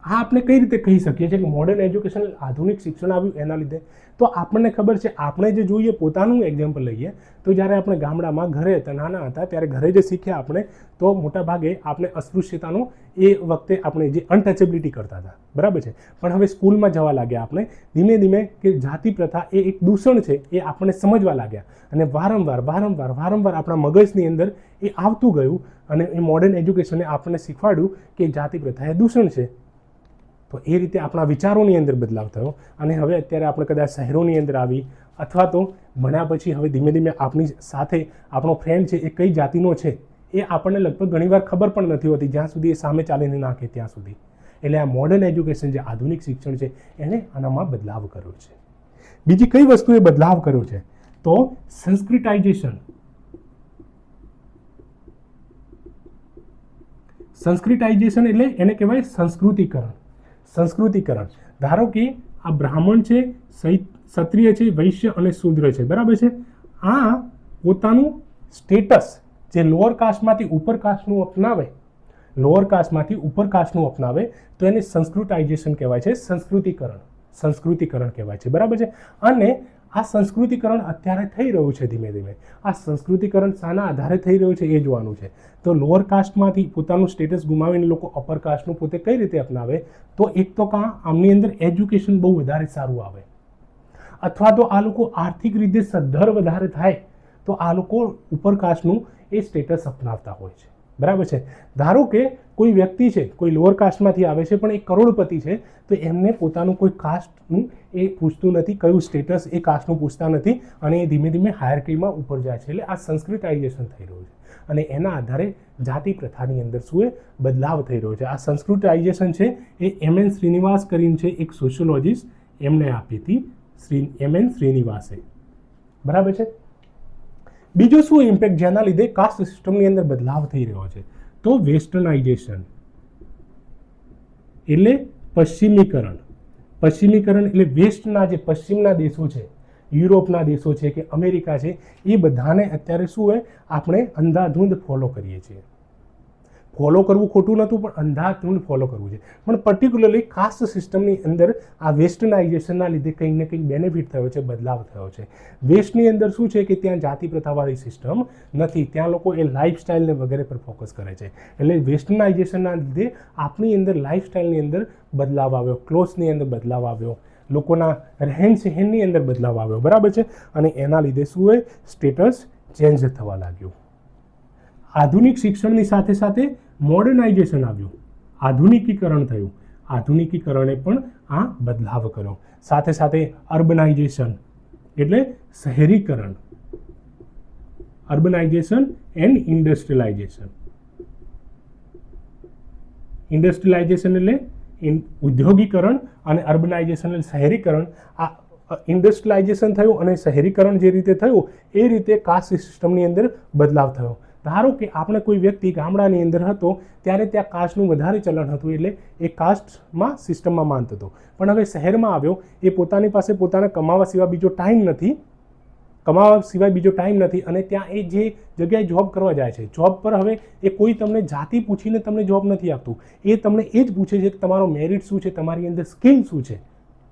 આ આપણે કઈ રીતે કહી શકીએ છીએ કે મોડર્ન એજ્યુકેશન, આધુનિક શિક્ષણ આવ્યું એના લીધે? તો આપણને ખબર છે, આપણે જે જોઈએ પોતાનું એક્ઝામ્પલ લઈએ તો જ્યારે આપણે ગામડામાં ઘરે હતા, નાના હતા, ત્યારે ઘરે જે શીખ્યા આપણે, તો મોટાભાગે આપણે અસ્પૃશ્યતાનો એ વખતે આપણે જે અનટચેબિલિટી કરતા હતા, બરાબર છે. પણ હવે સ્કૂલમાં જવા લાગ્યા આપણે ધીમે ધીમે કે જાતિ પ્રથા એ એક દૂષણ છે એ આપણે સમજવા લાગ્યા અને વારંવાર આપણા મગજની અંદર એ આવતું ગયું અને એ મોડર્ન એજ્યુકેશને આપણને શીખવાડ્યું કે જાતિ પ્રથા એ દૂષણ છે. તો તો એ રીતે આપણા વિચારોની અંદર બદલાવ થયો અને હવે અત્યારે આપણે કદાચ શહેરોની અંદર આવી અથવા તો ભણ્યા પછી હવે ધીમે ધીમે આપણી સાથે આપણો ફ્રેન્ડ છે એ કઈ જાતિનો છે એ આપણને લગભગ ઘણીવાર ખબર પણ નથી હોતી, જ્યાં સુધી એ સામે ચાલીને નાખે ત્યાં સુધી. એટલે આ મોડર્ન એજ્યુકેશન જે આધુનિક શિક્ષણ છે એને આનામાં બદલાવ કર્યો છે. બીજી કઈ વસ્તુએ બદલાવ કર્યો છે તો સંસ્કૃતાઇઝેશન. સંસ્કૃતાઇઝેશન એટલે એને કહેવાય સંસ્કૃતિકરણ. સંસ્કૃતિકરણ. ધારો કે આ બ્રાહ્મણ છે, ક્ષત્રિય છે, વૈશ્ય અને શૂદ્ર છે, બરાબર છે. આ પોતાનું સ્ટેટસ જે લોઅર કાસ્ટમાંથી ઉપર કાસ્ટનું અપનાવે, લોઅર કાસ્ટમાંથી ઉપર કાસ્ટનું અપનાવે તો એને સંસ્કૃતાઇઝેશન કહેવાય છે, સંસ્કૃતિકરણ. સંસ્કૃતિકરણ કહેવાય છે, બરાબર છે. અને આ સંસ્કૃતિકરણ અત્યારે થઈ રહ્યું છે ધીમે ધીમે. આ સંસ્કૃતિકરણ શાના આધારે થઈ રહ્યું છે એ જોવાનું છે. તો લોઅર કાસ્ટમાંથી પોતાનું સ્ટેટસ ગુમાવીને લોકો અપર કાસ્ટનું પોતે કઈ રીતે અપનાવે, તો એક તો આમની અંદર એજ્યુકેશન બહુ વધારે સારું આવે, અથવા તો આ લોકો આર્થિક રીતે સદ્ધર વધારે થાય તો આ લોકો ઉપર કાસ્ટનું એ સ્ટેટસ અપનાવતા હોય છે, બરાબર છે. ધારો કે કોઈ વ્યક્તિ છે, કોઈ લોઅર કાસ્ટમાંથી આવે છે પણ એ કરોડપતિ છે, તો એમને પોતાનું કોઈ કાસ્ટનું એ પૂછતું નથી, કયું સ્ટેટસ એ કાસ્ટનું પૂછતા નથી અને એ ધીમે ધીમે હાયરકીમાં ઉપર જાય છે. એટલે આ સંસ્કૃતાઇઝેશન થઈ રહ્યું છે અને એના આધારે જાતિ પ્રથાની અંદર શું એ બદલાવ થઈ રહ્યો છે. આ સંસ્કૃતાઇઝેશન છે એ M.N. શ્રીનિવાસ કરીને છે એક સોશિયોલોજિસ્ટ, એમને આપી હતી, M.N. શ્રીનિવાસે, બરાબર છે. બીજું શું ઇમ્પેક્ટ જેના લીધે કાસ્ટ સિસ્ટમની અંદર બદલાવ થઈ રહ્યો છે તો વેસ્ટર્નાઇઝેશન એટલે પશ્ચિમીકરણ. પશ્ચિમીકરણ એટલે વેસ્ટના જે પશ્ચિમના દેશો છે, યુરોપના દેશો છે કે અમેરિકા છે, એ બધાને અત્યારે શું હોય આપણે અંધાધૂંધ ફોલો કરીએ છીએ. ફોલો કરવું ખોટું નહોતું પણ અંધાધૂંધ ફોલો કરવું છે. પણ પર્ટિક્યુલરલી કાસ્ટ સિસ્ટમની અંદર આ વેસ્ટર્નાઇઝેશનના લીધે કંઈક ને કંઈક બેનિફિટ થયો છે, બદલાવ થયો છે. વેસ્ટની અંદર શું છે કે ત્યાં જાતિ પ્રથાવાળી સિસ્ટમ નથી, ત્યાં લોકો એ લાઇફસ્ટાઇલને વગેરે પર ફોકસ કરે છે. એટલે વેસ્ટર્નાઇઝેશનના લીધે આપણી અંદર લાઇફસ્ટાઇલની અંદર બદલાવ આવ્યો, ક્લોથ્સની અંદર બદલાવ આવ્યો, લોકોના રહેન સહેનની અંદર બદલાવ આવ્યો, બરાબર છે. અને એના લીધે શું હોય સ્ટેટસ ચેન્જ થવા લાગ્યું. આધુનિક શિક્ષણની સાથે સાથે મોડર્નાઇઝેશન આવ્યું, આધુનિકીકરણ થયું. આધુનિકીકરણે પણ આ બદલાવ કર્યો. સાથે સાથે અર્બનાઇઝેશન એટલે શહેરીકરણ. Urbanisation and ઇન્ડસ્ટ્રીયલાઇઝેશન. ઇન્ડસ્ટ્રીયલાઇઝેશન એટલે ઉદ્યોગીકરણ અને અર્બનાઇઝેશન એટલે શહેરીકરણ. આ ઇન્ડસ્ટ્રીયલાઇઝેશન થયું અને શહેરીકરણ જે રીતે થયું એ રીતે કાસ્ટ સિસ્ટમની અંદર બદલાવ થયો. ધારો કે આપણે કોઈ વ્યક્તિ ગામડાની અંદર હતો ત્યારે ત્યાં કાસ્ટનું વધારે ચલણ હતું, એટલે એ કાસ્ટમાં સિસ્ટમમાં માનતો હતો. પણ હવે શહેરમાં આવ્યો, એ પોતાની પાસે પોતાના કમાવા સિવાય બીજો ટાઈમ નથી અને ત્યાં એ જે જગ્યાએ જોબ કરવા જાય છે, જોબ પર હવે એ કોઈ તમને જાતિ પૂછીને તમને જોબ નથી આપતું, એ તમને એ જ પૂછે છે કે તમારો મેરિટ શું છે, તમારી અંદર સ્કિલ શું છે,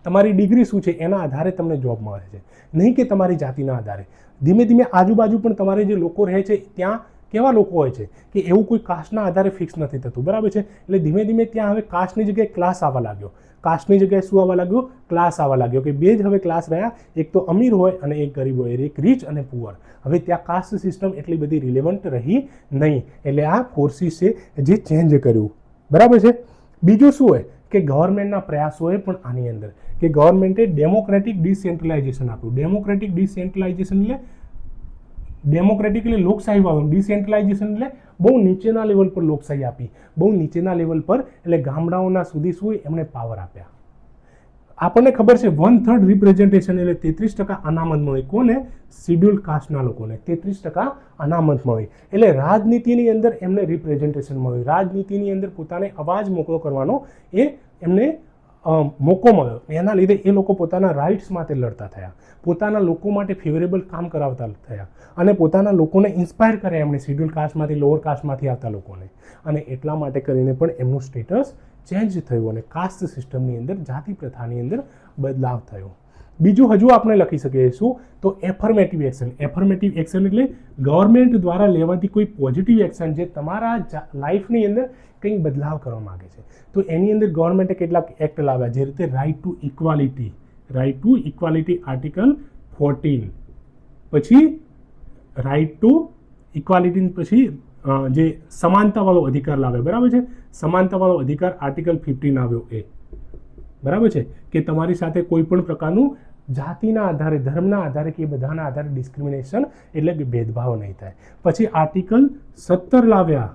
તમારી ડિગ્રી શું છે, એના આધારે તમને જોબ મળે છે, નહીં કે તમારી જાતિના આધારે. ધીમે ધીમે આજુબાજુ પણ તમારે જે લોકો રહે છે ત્યાં કેવા લોકો હોય છે કે એવું કોઈ કાસ્ટના આધારે ફિક્સ નથી થતું, બરાબર છે. એટલે ધીમે ધીમે ત્યાં હવે કાસ્ટની જગ્યાએ ક્લાસ આવવા લાગ્યો. કાસ્ટની જગ્યાએ શું આવવા લાગ્યો? ક્લાસ આવવા લાગ્યો કે બે જ હવે ક્લાસ રહ્યા, એક તો અમીર હોય અને એક ગરીબ હોય, એક રીચ અને પુઅર. હવે ત્યાં કાસ્ટ સિસ્ટમ એટલી બધી રિલેવન્ટ રહી નહીં. એટલે આ ફોર્સિસ છે જે ચેન્જ કર્યું, બરાબર છે. બીજું શું હોય કે ગવર્મેન્ટના પ્રયાસોએ પણ આની અંદર કે ગવર્મેન્ટે ડેમોક્રેટિક ડિસેન્ટ્રલાઇઝેશન આપ્યું. ડેમોક્રેટિક ડિસેન્ટ્રલાઇઝેશન એટલે ડેમોક્રેટિક એટલે લોકશાહી વાળું, ડિસેન્ટ્રલાઇઝેશન એટલે બહુ નીચેના લેવલ પર લોકશાહી આપી, બહુ નીચેના લેવલ પર એટલે ગામડાઓના સુધી શું એમણે પાવર આપ્યા. આપણને ખબર છે 1/3 રિપ્રેઝન્ટેશન એટલે 33% અનામત મળી. કોને? શિડ્યુલ કાસ્ટના લોકોને 33% અનામત મળી. એટલે રાજનીતિની અંદર એમને રિપ્રેઝન્ટેશન મળ્યું, રાજનીતિની અંદર પોતાને અવાજ મોકળો કરવાનો એ એમને મોકો મળ્યો. એના લીધે એ લોકો પોતાના રાઇટ્સ માટે લડતા થયા, પોતાના લોકો માટે ફેવરેબલ કામ કરાવતા થયા અને પોતાના લોકોને ઇન્સ્પાયર કર્યા એમણે, શિડ્યુલ કાસ્ટમાંથી લોઅર કાસ્ટમાંથી આવતા લોકોને. અને એટલા માટે કરીને પણ એમનું સ્ટેટસ ચેન્જ થયું અને કાસ્ટ સિસ્ટમની અંદર જાતિ પ્રથાની અંદર બદલાવ થયો. બીજું હજુ આપણે લખી શકીએ શું તો એફર્મેટિવ એક્શન. એફર્મેટિવ એક્શન એટલે ગવર્મેન્ટ દ્વારા લેવાતી કોઈ પોઝિટિવ એક્શન જે તમારા લાઈફની અંદર કંઈક બદલાવ કરવા માગે છે. તો એની અંદર ગવર્મેન્ટે કેટલાક એક્ટ લાવ્યા, જે રીતે રાઇટ ટુ ઇક્વાલિટી આર્ટિકલ 14, પછી રાઇટ ટુ ઇક્વાલિટી, પછી જે સમાનતાવાળો અધિકાર લાવ્યો, બરાબર છે. સમાનતાવાળો અધિકાર આર્ટિકલ 15 આવ્યો એ. બરાબર છે, કે તમારી સાથે કોઈ પણ પ્રકારનું જાતિના આધારે, ધર્મના આધારે કે બધાના આધારે ડિસ્ક્રિમિનેશન એટલે કે ભેદભાવ નહીં થાય. પછી આર્ટિકલ 17 લાવ્યા.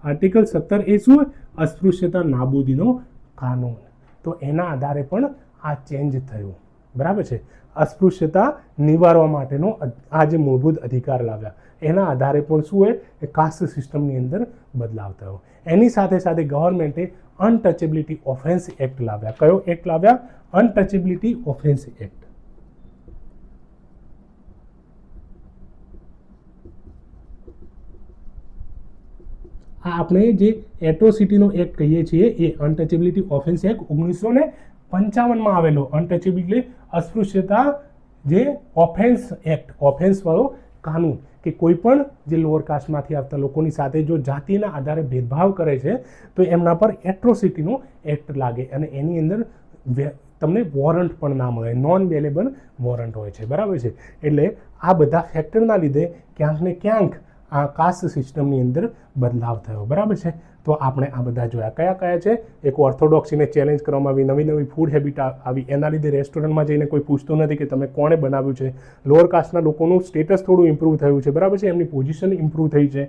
આર્ટિકલ 17 એ શું? અસ્પૃશ્યતા નાબૂદીનો કાનૂન. તો એના આધારે પણ આ ચેન્જ થયું. બરાબર છે, અસ્પૃશ્યતા નિવારવા માટેનો આ જે મૂળભૂત અધિકાર લાવ્યા એના આધારે પણ શું હોય કે કાસ્ટ સિસ્ટમની અંદર બદલાવ થયો. એની સાથે સાથે ગવર્મેન્ટે અનટચેબિલિટી ઓફેન્સ એક્ટ લાવ્યા. કયો એક્ટ લાવ્યા? અનટચેબિલિટી ઓફેન્સ એક્ટ. આ આપણે જે એટ્રોસિટીનો એક્ટ કહીએ છીએ એ અનટચેબિલિટી ઓફેન્સ એક્ટ 1955માં આવેલો. અનટચેબિલિટી અસ્પૃશ્યતા જે ઓફેન્સ એક્ટ, ઓફેન્સવાળો કાનૂન, કે કોઈ પણ જે લોઅર કાસ્ટમાંથી આવતા લોકોની સાથે જો જાતિના આધારે ભેદભાવ કરે છે તો એમના પર એટ્રોસિટીનો એક્ટ લાગે અને એની અંદર તમને વોરંટ પણ ના મળે, નોન વેલેબલ વોરંટ હોય છે. બરાબર છે, એટલે આ બધા ફેક્ટરના લીધે ક્યાંક ને ક્યાંક આ કાસ્ટ સિસ્ટમની અંદર બદલાવ થયો. બરાબર છે, તો આપણે આ બધા જોયા. કયા કયા છે? એક ઓર્થોડોક્સીને ચેલેન્જ કરવામાં આવી, નવી નવી ફૂડ હેબિટ આવી, એના લીધે રેસ્ટોરન્ટમાં જઈને કોઈ પૂછતું નથી કે તમે કોણે બનાવ્યું છે. લોઅર કાસ્ટના લોકોનું સ્ટેટસ થોડું ઇમ્પ્રૂવ થયું છે. બરાબર છે, એમની પોઝિશન ઇમ્પ્રૂવ થઈ છે.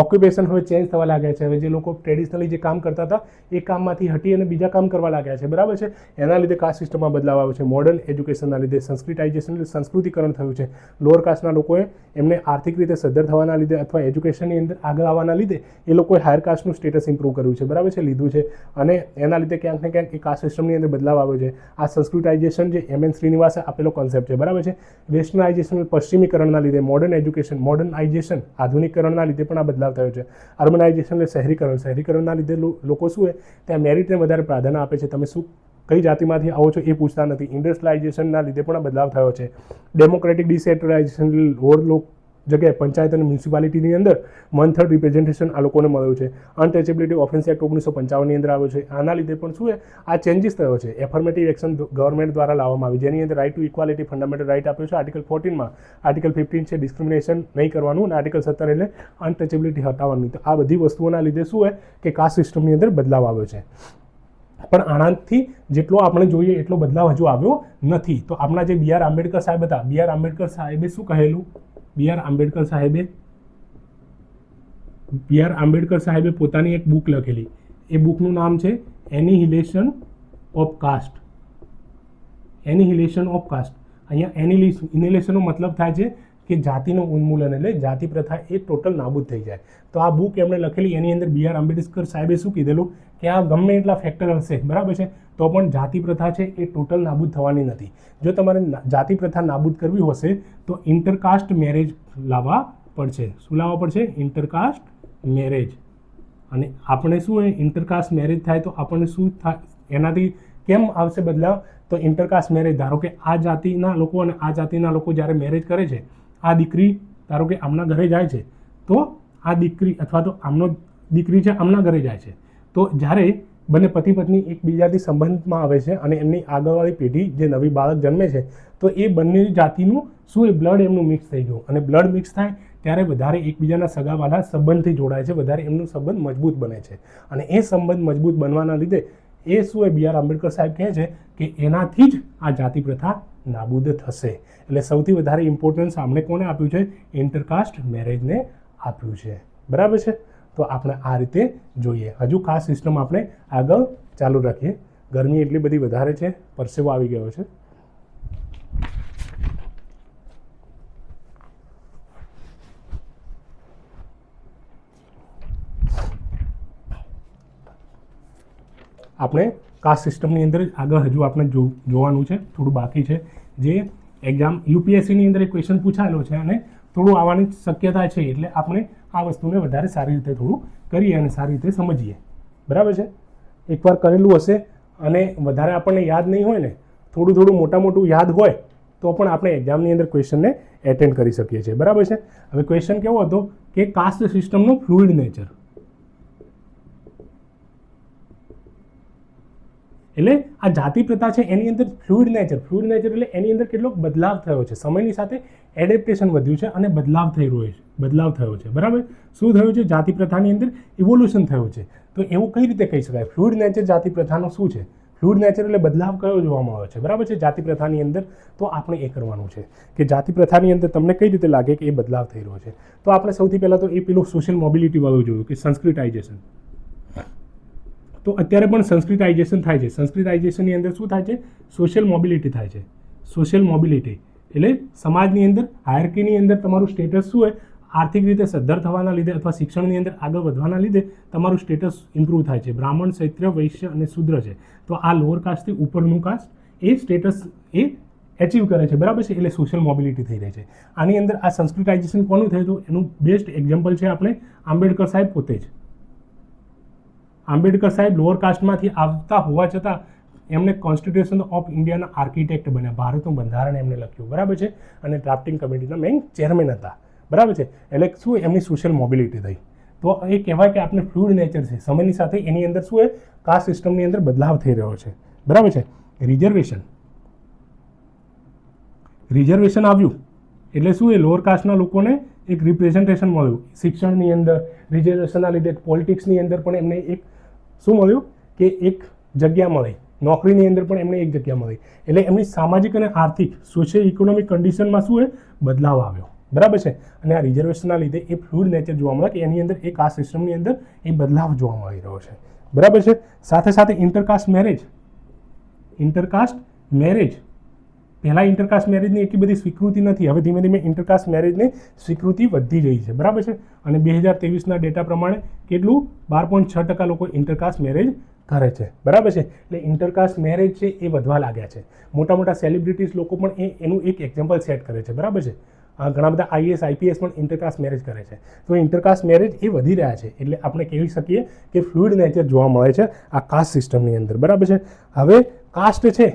ઓક્યુપેશન હવે ચેન્જ થવા લાગ્યા છે. હવે જે લોકો ટ્રેડિશનલી જે કામ કરતા હતા એ કામમાંથી હટી અને બીજા કામ કરવા લાગ્યા છે. બરાબર છે, એના લીધે કાસ્ટ સિસ્ટમમાં બદલાવ આવ્યો છે. મોડર્ન એજ્યુકેશનના લીધે સંસ્કૃતાઇઝેશન એટલે સંસ્કૃતિકરણ થયું છે. લોઅર કાસ્ટના લોકોએ એમને આર્થિક રીતે સદ્ધર થવાના લીધે અથવા એજ્યુકેશનની અંદર આગળ આવવાના લીધે એ લોકોએ હાયર કાસ્ટનું સ્ટેટસ ઇમ્પ્રૂવ કર્યું છે. બરાબર છે, લીધું છે, અને એના લીધે ક્યાંક ને ક્યાંક એ કાસ્ટ સિસ્ટમની અંદર બદલાવ આવ્યો છે. આ સંસ્કૃતાઇઝેશન જે એમ.એન. શ્રીનિવાસે આપેલો કોન્સેપ્ટ છે. બરાબર છે, વેસ્ટર્નાઇઝેશન પશ્ચિમીકરણના લીધે, મોડર્ન એજ્યુકેશન, મોડર્નાઇઝેશન આધુનિકરણના લીધે પણ આ બદલાવ થયો છે. અર્બનાઇઝેશન એટલે શહેરીકરણ, શહેરીકરણના લીધે લોકો શું હોય ત્યાં મેરિટને વધારે પ્રાધાન્ય આપે છે. તમે શું કઈ જાતિમાંથી આવો છો એ પૂછતા નથી. ઇન્ડસ્ટ્રીલાઇઝેશનના લીધે પણ આ બદલાવ થયો છે. ડેમોક્રેટિક ડિસેન્ટ્રલાઇઝેશન લોઅર જગ્યાએ પંચાયત અને મ્યુનિસિપાલિટીની અંદર 1/3 રિપ્રેઝન્ટેશન આ લોકોને મળ્યું છે. અનટચેબિલિટી ઓફેન્સ એક્ટ 1955ની અંદર આવ્યો છે. આના લીધે પણ શું છે આ ચેન્જીસ થયો છે. એફર્મેટિવ એક્શન ગવર્મેન્ટ દ્વારા લાવવામાં આવી, જેની અંદર right to equality fundamental right આપ્યો છે આર્ટિકલ 14માં. આર્ટિકલ 15 છે ડિસ્ક્રિમિનેશન નહીં કરવાનું, અને આર્ટિકલ 17 એટલે અનટચેબિલિટી હટાવવાની. તો આ બધી વસ્તુઓના લીધે શું હોય કે કાસ્ટ સિસ્ટમની અંદર બદલાવ આવ્યો છે. પણ આનાથી જેટલો આપણે જોઈએ એટલો બદલાવ હજુ આવ્યો નથી. તો આપણા જે બી.આર. આંબેડકર સાહેબ હતા, બી.આર. આંબેડકર સાહેબે શું કહેલું? બી.આર. આંબેડકર સાહેબે પોતાની એક બુક લખેલી. એ બુકનું નામ છે annihilation of caste. Annihilation of caste. અહીંયા એનિહિલેશનનો મતલબ થાય છે કે જાતિનું ઉન્મૂલન, એટલે જાતિ પ્રથા એ ટોટલ નાબૂદ થઈ જાય. તો આ બુક એમણે લખેલી, એની અંદર બી.આર. આંબેડકર સાહેબે શું કીધેલું કે આ ગમે એટલા ફેક્ટર હશે, બરાબર છે, તો પણ જાતિ પ્રથા છે એ ટોટલ નાબૂદ થવાની નથી. જો તમારે જાતિ પ્રથા નાબૂદ કરવી હશે તો ઇન્ટરકાસ્ટ મેરેજ લાવવા પડશે. શું લાવવા પડશે? Intercaste marriage. અને આપણે શું હોય ઇન્ટરકાસ્ટ મેરેજ થાય તો આપણને શું થાય, એનાથી કેમ આવશે બદલાવ? તો ઇન્ટરકાસ્ટ મેરેજ, ધારો કે આ જાતિના લોકો અને આ જાતિના લોકો જ્યારે મેરેજ કરે છે, આ દીકરી ધારો કે આમના ઘરે જાય છે, તો આ દીકરી અથવા તો આમનો દીકરી છે આમના ઘરે જાય છે, તો જ્યારે બંને પતિ પત્ની એકબીજાથી સંબંધમાં આવે છે અને એમની આગળવાળી પેઢી જે નવી બાળક જન્મે છે, તો એ બંને જાતિનું શું એ બ્લડ એમનું મિક્સ થઈ ગયું, અને બ્લડ મિક્સ થાય ત્યારે વધારે એકબીજાના સગાવાલા સંબંધથી જોડાય છે, વધારે એમનું સંબંધ મજબૂત બને છે. અને એ સંબંધ મજબૂત બનવાના લીધે એ શું એ બી.આર. આંબેડકર સાહેબ કહે છે કે એનાથી જ આ જાતિ પ્રથા નાબૂદ થશે. એટલે સૌથી વધારે ઇમ્પોર્ટન્સ આપણે કોને આપ્યું છે? ઇન્ટરકાસ્ટ મેરેજને આપ્યું છે. બરાબર છે, તો આપણે આ રીતે જોઈએ. હજુ કાસ્ટ સિસ્ટમ આપણે આગળ ચાલુ રાખીએ. ગરમી એટલી બધી વધારે છે, પરસેવો આવી ગયો છે. આપણે કાસ્ટ સિસ્ટમની અંદર આગળ હજુ આપણે જોવાનું છે, થોડું બાકી છે. જે એક્ઝામ યુપીએસસીની અંદર એક ક્વેશ્ચન પૂછાયેલો છે અને થોડું આવવાની શક્યતા છે, એટલે આપણે આ વસ્તુને વધારે સારી રીતે થોડું કરીએ અને સારી રીતે સમજીએ. બરાબર છે, એકવાર કરેલું હશે અને વધારે આપણને યાદ નહીં હોય ને, થોડું મોટું યાદ હોય તો પણ આપણે એક્ઝામની અંદર ક્વેશ્ચનને એટેન્ડ કરી શકીએ છીએ. બરાબર છે. હવે ક્વેશ્ચન કેવો હતો કે કાસ્ટ સિસ્ટમનું ફ્લુઇડ નેચર, એટલે આ જાતિ પ્રથા છે એની અંદર ફ્લુઇડ નેચર એટલે એની અંદર કેટલો બદલાવ થયો છે, સમયની સાથે એડેપ્ટેશન વધ્યું છે અને બદલાવ થયો છે. બરાબર, શું થયું છે? જાતિ પ્રથાની અંદર ઇવોલ્યુશન થયું છે. તો એવું કઈ રીતે કહી શકાય? ફ્લુઇડ નેચર જાતિ પ્રથાનું શું છે? ફ્લુઇડ નેચર એટલે બદલાવ કયો જોવામાં આવે છે, બરાબર છે, જાતિ પ્રથાની અંદર. તો આપણે એ કરવાનું છે કે જાતિ પ્રથાની અંદર તમને કઈ રીતે લાગે કે એ બદલાવ થઈ રહ્યો છે. તો આપણે સૌથી પહેલાં તો એ પેલું સોશિયલ મોબિલિટી વાળું જોયું કે સંસ્કૃતાઇઝેશન. તો અત્યારે પણ સંસ્કૃતાઇઝેશન થાય છે. સંસ્કૃતાઇઝેશનની અંદર શું થાય છે? સોશિયલ મોબિલિટી થાય છે. સોશિયલ મોબિલિટી એટલે સમાજની અંદર હાયરકીની અંદર તમારું સ્ટેટસ શું હોય, આર્થિક રીતે સદ્ધર થવાના લીધે અથવા શિક્ષણની અંદર આગળ વધવાના લીધે તમારું સ્ટેટસ ઇમ્પ્રૂવ થાય છે. બ્રાહ્મણ, ક્ષત્રિય, વૈશ્ય અને શૂદ્ર છે. તો આ લોઅર કાસ્ટથી ઉપરનું કાસ્ટ એ સ્ટેટસ એ એચીવ કરે છે, બરાબર છે. એટલે સોશિયલ મોબિલિટી થઈ રહી છે. આની અંદર આ સંસ્કૃતાઇઝેશન કોનું થયું હતું એનું બેસ્ટ એક્ઝામ્પલ છે આપણે આંબેડકર સાહેબ પોતે જ. આંબેડકર સાહેબ લોઅર કાસ્ટમાંથી આવતા હોવા છતાં એમને કોન્સ્ટિટ્યુશન ઓફ ઇન્ડિયાના આર્કિટેક્ટ બન્યા. ભારતનું બંધારણ એમને લખ્યું, બરાબર છે. અને ડ્રાફ્ટિંગ કમિટીના મેઇન ચેરમેન હતા, બરાબર છે. એટલે શું એમની સોશિયલ મોબિલિટી થઈ. તો એ કહેવાય કે આપણે ફ્લુઇડ નેચર છે. સમયની સાથે એની અંદર શું છે, કાસ્ટ સિસ્ટમની અંદર બદલાવ થઈ રહ્યો છે, બરાબર છે. રિઝર્વેશન આવ્યું એટલે શું એ લોઅર કાસ્ટના લોકોને એક રિપ્રેઝન્ટેશન મળ્યું. શિક્ષણની અંદર રિઝર્વેશનના લીધે પોલિટિક્સની અંદર પણ એમને એક શું મળ્યું કે એક જગ્યા મળી. નોકરીની અંદર પણ એમને એક જગ્યા મળી. એટલે એમની સામાજિક અને આર્થિક સોશિયો ઇકોનોમિક કન્ડિશનમાં શું છે, બદલાવ આવ્યો, બરાબર છે. અને આ રિઝર્વેશનના લીધે એ ફ્લુઇડ નેચર જોવા મળે કે એની અંદર એ કાસ્ટ સિસ્ટમની અંદર એ બદલાવ જોવા મળી રહ્યો છે, બરાબર છે. સાથે સાથે ઇન્ટરકાસ્ટ મેરેજ પહેલાં ઇન્ટરકાસ્ટ મેરેજની એટલી બધી સ્વીકૃતિ નથી. હવે ધીમે ધીમે ઇન્ટરકાસ્ટ મેરેજની સ્વીકૃતિ વધી રહી છે, બરાબર છે. અને 2023ના ડેટા પ્રમાણે કેટલું 12.6% લોકો ઇન્ટરકાસ્ટ મેરેજ કરે છે, બરાબર છે. એટલે ઇન્ટરકાસ્ટ મેરેજ છે એ વધવા લાગ્યા છે. મોટા મોટા સેલિબ્રિટીઝ લોકો પણ એનું એક એક્ઝામ્પલ સેટ કરે છે, બરાબર છે. ઘણા બધા આઈએસ આઈપીએસ પણ ઇન્ટરકાસ્ટ મેરેજ કરે છે. તો ઇન્ટરકાસ્ટ મેરેજ એ વધી રહ્યા છે. એટલે આપણે કહી શકીએ કે ફ્લુઇડ નેચર જોવા મળે છે આ કાસ્ટ સિસ્ટમની અંદર, બરાબર છે. હવે કાસ્ટ છે,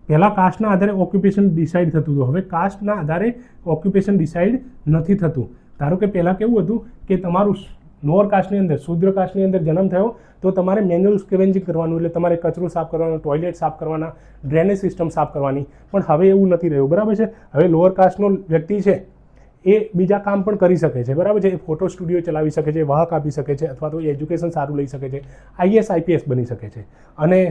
પહેલાં કાસ્ટના આધારે ઓક્યુપેશન ડિસાઇડ થતું હતું. હવે કાસ્ટના આધારે ઓક્યુપેશન ડિસાઇડ નથી થતું. ધારો કે પહેલાં કેવું હતું કે તમારું લોઅર કાસ્ટની અંદર, શૂદ્ર કાસ્ટની અંદર જન્મ થયો તો તમારે મેન્યુઅલ સ્કેવેન્જિંગ કરવાનું, એટલે તમારે કચરો સાફ કરવાનો, ટોયલેટ સાફ કરવાના, ડ્રેનેજ સિસ્ટમ સાફ કરવાની. પણ હવે એવું નથી રહ્યું, બરાબર છે. હવે લોઅર કાસ્ટનો વ્યક્તિ છે એ બીજા કામ પણ કરી શકે છે, બરાબર છે. એ ફોટો સ્ટુડિયો ચલાવી શકે છે, વાહક આપી શકે છે, અથવા તો એજ્યુકેશન સારું લઈ શકે છે, આઈએસ આઈપીએસ બની શકે છે. અને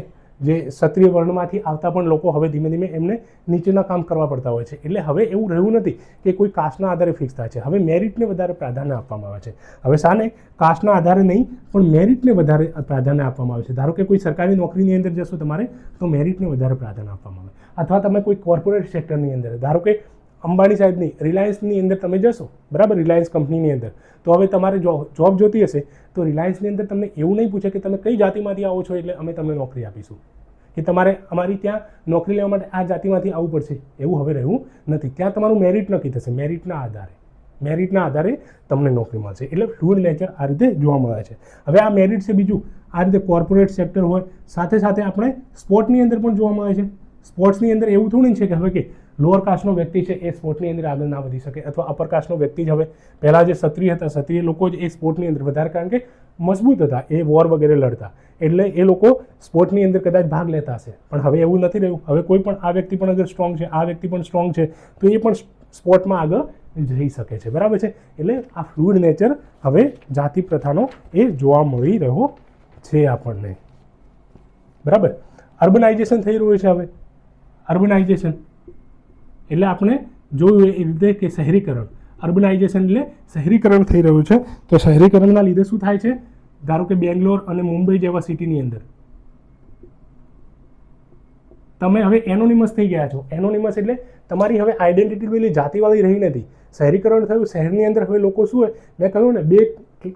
જે ક્ષત્રિય વર્ણમાંથી આવતા પણ લોકો હવે ધીમે ધીમે એમને નીચેના કામ કરવા પડતા હોય છે. એટલે હવે એવું રહ્યું નથી કે કોઈ કાસ્ટના આધારે ફિક્સ થાય છે. હવે મેરિટને વધારે પ્રાધાન્ય આપવામાં આવે છે. હવે શાને? કાસ્ટના આધારે નહીં, પણ મેરિટને વધારે પ્રાધાન્ય આપવામાં આવે છે. ધારો કે કોઈ સરકારી નોકરીની અંદર જશો તમારે તો મેરિટને વધારે પ્રાધાન્ય આપવામાં આવે. અથવા તમે કોઈ કોર્પોરેટ સેક્ટરની અંદર, ધારો કે અંબાણી સાહેબની રિલાયન્સની અંદર તમે જશો, બરાબર, રિલાયન્સ કંપનીની અંદર, તો હવે તમારે જોબ જોતી હશે તો રિલાયન્સની અંદર તમને એવું નહીં પૂછે કે તમે કઈ જાતિમાંથી આવો છો એટલે અમે તમને નોકરી આપીશું, કે તમારે અમારી ત્યાં નોકરી લેવા માટે આ જાતિમાંથી આવવું પડશે. એવું હવે રહ્યું નથી. ત્યાં તમારું મેરિટ નક્કી થશે. મેરિટના આધારે તમને નોકરી મળશે. એટલે ફ્લુઇડ નેચર આ રીતે જોવા મળે છે. હવે આ મેરિટ છે. બીજું આ રીતે કોર્પોરેટ સેક્ટર હોય, સાથે સાથે આપણે સ્પોર્ટની અંદર પણ જોવા મળે છે. સ્પોર્ટ્સની અંદર એવું થોડું છે કે હવે કે લોઅર કાસ્ટનો વ્યક્તિ છે એ સ્પોર્ટની અંદર આગળ ના વધી શકે, અથવા અપર કાસ્ટનો વ્યક્તિ જ હવે પહેલાં જે ક્ષત્રિય હતા, ક્ષત્રિય લોકો જ એ સ્પોર્ટની અંદર વધારે, કારણ કે મજબૂત હતા, એ વોર વગેરે લડતા, એટલે એ લોકો સ્પોર્ટની અંદર કદાચ ભાગ લેતા હશે. પણ હવે એવું નથી રહ્યું. હવે કોઈ પણ આ વ્યક્તિ પણ અગર સ્ટ્રોંગ છે, આ વ્યક્તિ પણ સ્ટ્રોંગ છે, તો એ પણ સ્પોર્ટમાં આગળ જઈ શકે છે, બરાબર છે. એટલે આ ફ્લુઇડ નેચર હવે જાતિ પ્રથાનો એ જોવા મળી રહ્યો છે આપણને, બરાબર. અર્બનાઇઝેશન થઈ રહ્યું છે. હવે અર્બનાઇઝેશન એટલે આપણે જોયું એ રીતે કે શહેરીકરણ, અર્બનાઇઝેશન એટલે શહેરીકરણ થઈ રહ્યું છે. તો શહેરીકરણના લીધે શું થાય છે? ધારો કે બેંગ્લોર અને મુંબઈ જેવા સિટીની અંદર તમે હવે એનોનિમસ થઈ ગયા છો. એનોનિમસ એટલે તમારી હવે આઈડેન્ટિટી પેલી જાતિવાળી રહી નથી. શહેરીકરણ થયું, શહેરની અંદર હવે લોકો શું હોય, મેં કહ્યું ને, બે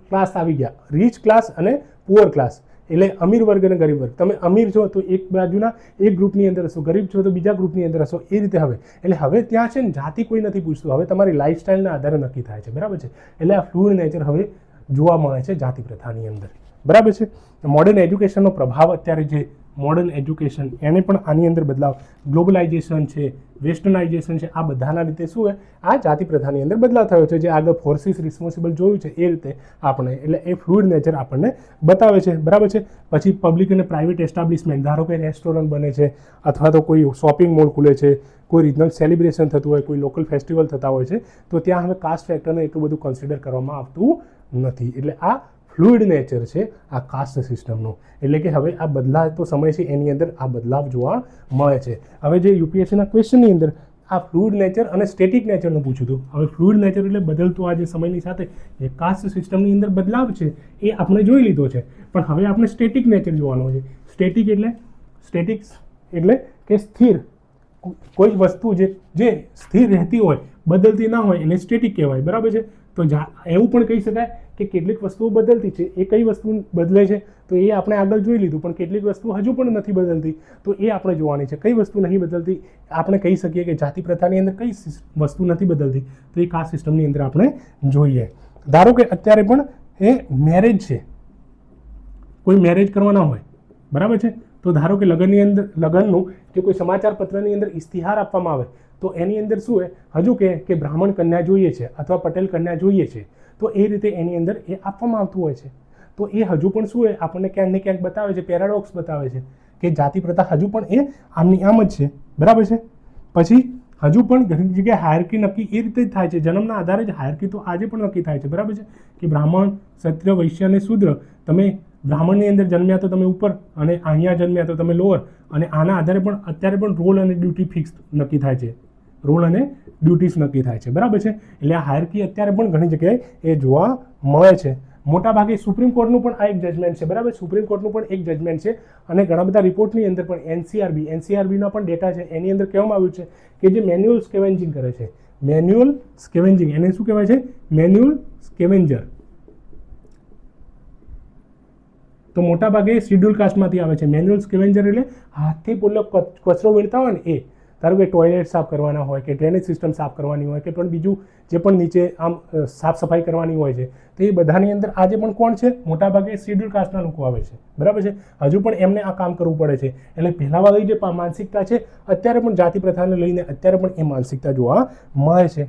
ક્લાસ આવી ગયા, રીચ ક્લાસ અને પુઅર ક્લાસ. એટલે અમીર વર્ગ અને ગરીબ વર્ગ. તમે અમીર છો તો એક બાજુના એક ગ્રુપની અંદર હશો, ગરીબ છો તો બીજા ગ્રુપની અંદર હશો, એ રીતે હવે. એટલે હવે ત્યાં છે ને જાતિ કોઈ નથી પૂછતું. હવે તમારી લાઇફસ્ટાઇલના આધારે નક્કી થાય છે, બરાબર છે. એટલે આ ફ્લુઇડ નેચર હવે જોવા મળે છે જાતિ પ્રથાની અંદર, બરાબર છે. મોડર્ન એજ્યુકેશનનો પ્રભાવ અત્યારે જે મોડર્ન એજ્યુકેશન એને પણ આની અંદર બદલાવ, ગ્લોબલાઇઝેશન છે, વેસ્ટર્નાઇઝેશન છે, આ બધાના લીધે શું હોય, આ જાતિ પ્રથાની અંદર બદલાવ થયો છે. જે આગળ ફોર્સિસ રિસ્પોન્સિબલ જોયું છે એ રીતે આપણે, એટલે એ ફ્લુઇડ નેચર આપણને બતાવે છે, બરાબર છે. પછી પબ્લિક અને પ્રાઇવેટ એસ્ટાબ્લિશમેન્ટ, ધારો કે રેસ્ટોરન્ટ બને છે, અથવા તો કોઈ શોપિંગ મોલ ખુલે છે, કોઈ રિજનલ સેલિબ્રેશન થતું હોય, કોઈ લોકલ ફેસ્ટિવલ થતા હોય છે, તો ત્યાં હવે કાસ્ટ ફેક્ટરને એટલું બધું કન્સિડર કરવામાં આવતું નથી. એટલે આ ફ્લુઇડ નેચર છે આ કાસ્ટ સિસ્ટમનો. એટલે કે હવે આ બદલાતો સમય છે એની અંદર આ બદલાવ જોવા મળે છે. હવે જે યુપીએસસીના ક્વેશ્ચનની અંદર આ ફ્લુઇડ નેચર અને સ્ટેટિક નેચરનું પૂછ્યું હતું. હવે ફ્લુઇડ નેચર એટલે બદલતો આ જે સમયની સાથે જે કાસ્ટ સિસ્ટમની અંદર બદલાવ છે એ આપણે જોઈ લીધો છે. પણ હવે આપણે સ્ટેટિક નેચર જોવાનો છે. સ્ટેટિક્સ એટલે કે સ્થિર કોઈ વસ્તુ જે સ્થિર રહેતી હોય, બદલતી ના હોય એને સ્ટેટિક કહેવાય. બરાબર છે. તો એવું પણ કહી શકાય કે કેટલીક વસ્તુઓ બદલતી છે. એ કઈ વસ્તુ બદલે છે તો એ આપણે આગળ જોઈ લીધું. પણ કેટલીક વસ્તુ હજુ પણ નથી બદલતી તો એ આપણે જોવાની છે. કઈ વસ્તુ નહીં બદલતી આપણે કહી શકીએ કે જાતિ પ્રથાની અંદર કઈ વસ્તુ નથી બદલતી તો એ કાસ્ટ સિસ્ટમની અંદર આપણે જોઈએ. ધારો કે અત્યારે પણ એ મેરેજ છે, કોઈ મેરેજ કરવાના હોય, બરાબર છે. તો ધારો કે લગ્નનું જે કોઈ સમાચાર પત્રની અંદર ઇશ્તિહાર આપવામાં આવે તો એની અંદર શું હોય, હજુ કે બ્રાહ્મણ કન્યા જોઈએ છે અથવા પટેલ કન્યા જોઈએ છે તો એ રીતે એની અંદર એ આપવામાં આવતું હોય છે. તો એ હજુ પણ શું હોય, આપણને ક્યાંક ને ક્યાંક બતાવે છે, પેરાડોક્સ બતાવે છે કે જાતિ પ્રથા હજુ પણ એ આમની આમ જ છે. બરાબર છે. પછી હજુ પણ ઘણી જગ્યાએ હાયરકી નક્કી એ રીતે જ થાય છે. જન્મના આધારે જ હાયરકી તો આજે પણ નક્કી થાય છે. બરાબર છે. કે બ્રાહ્મણ, ક્ષત્રિય, વૈશ્ય અને શૂદ્ર, તમે બ્રાહ્મણની અંદર જન્મ્યા તો તમે ઉપર અને અહીંયા જન્મ્યા તો તમે લોઅર, અને આના આધારે પણ અત્યારે પણ રોલ અને ડ્યુટી ફિક્સ નક્કી થાય છે. રોલ અને ડ્યુટીઝ નક્કી થાય છે. બરાબર છે. એટલે આ હાયરકી અત્યારે પણ ઘણી જગ્યાએ એ જોવા મળે છે. મોટાભાગે સુપ્રીમ કોર્ટનું પણ આ એક જજમેન્ટ છે. બરાબર. સુપ્રીમ કોર્ટનું પણ એક જજમેન્ટ છે અને ઘણા બધા રિપોર્ટની અંદર પણ એનસીઆરબીના પણ ડેટા છે. એની અંદર કહેવામાં આવ્યું છે કે જે મેન્યુઅલ સ્કેવેન્જિંગ કરે છે, મેન્યુઅલ સ્કેવેન્જિંગ, એને શું કહેવાય છે? મેન્યુઅલ સ્કેવેન્જર. તો મોટાભાગે શિડ્યુલ કાસ્ટમાંથી આવે છે. મેન્યુઅલ સ્કેવેન્જર એટલે હાથથી કચરો વીણતા હોય ને એ. ધારો કે ટોયલેટ સાફ કરવાના હોય કે ડ્રેનેજ સિસ્ટમ સાફ કરવાની હોય કે પણ બીજું જે પણ નીચે આમ સાફ સફાઈ કરવાની હોય છે તો એ બધાની અંદર આજે પણ કોણ છે? મોટાભાગે શિડ્યુલ કાસ્ટના લોકો આવે છે. બરાબર છે. હજુ પણ એમને આ કામ કરવું પડે છે. એટલે પહેલાંવાળી જે માનસિકતા છે અત્યારે પણ જાતિ પ્રથાને લઈને અત્યારે પણ એ માનસિકતા જોવા મળે છે.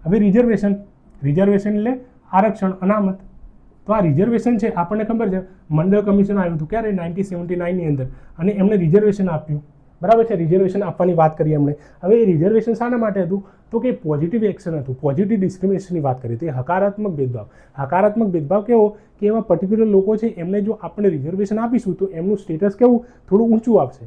હવે રિઝર્વેશન એટલે આરક્ષણ, અનામત. તો આ રિઝર્વેશન છે આપણને ખબર છે મંડળ કમિશન આવ્યું હતું ક્યારે? 1979ની અંદર, અને એમને રિઝર્વેશન આપ્યું. બરાબર છે. રિઝર્વેશન આપવાની વાત કરી એમણે. હવે એ રિઝર્વેશન શાના માટે હતું? તો કે પોઝિટિવ એક્શન હતું, પોઝિટિવ ડિસ્ક્રિમિનેશનની વાત કરી હતી. હકારાત્મક ભેદભાવ. હકારાત્મક ભેદભાવ કેવો કે એવા પર્ટિક્યુલર લોકો છે એમને જો આપણે રિઝર્વેશન આપીશું તો એમનું સ્ટેટસ કેવું થોડું ઊંચું આવશે.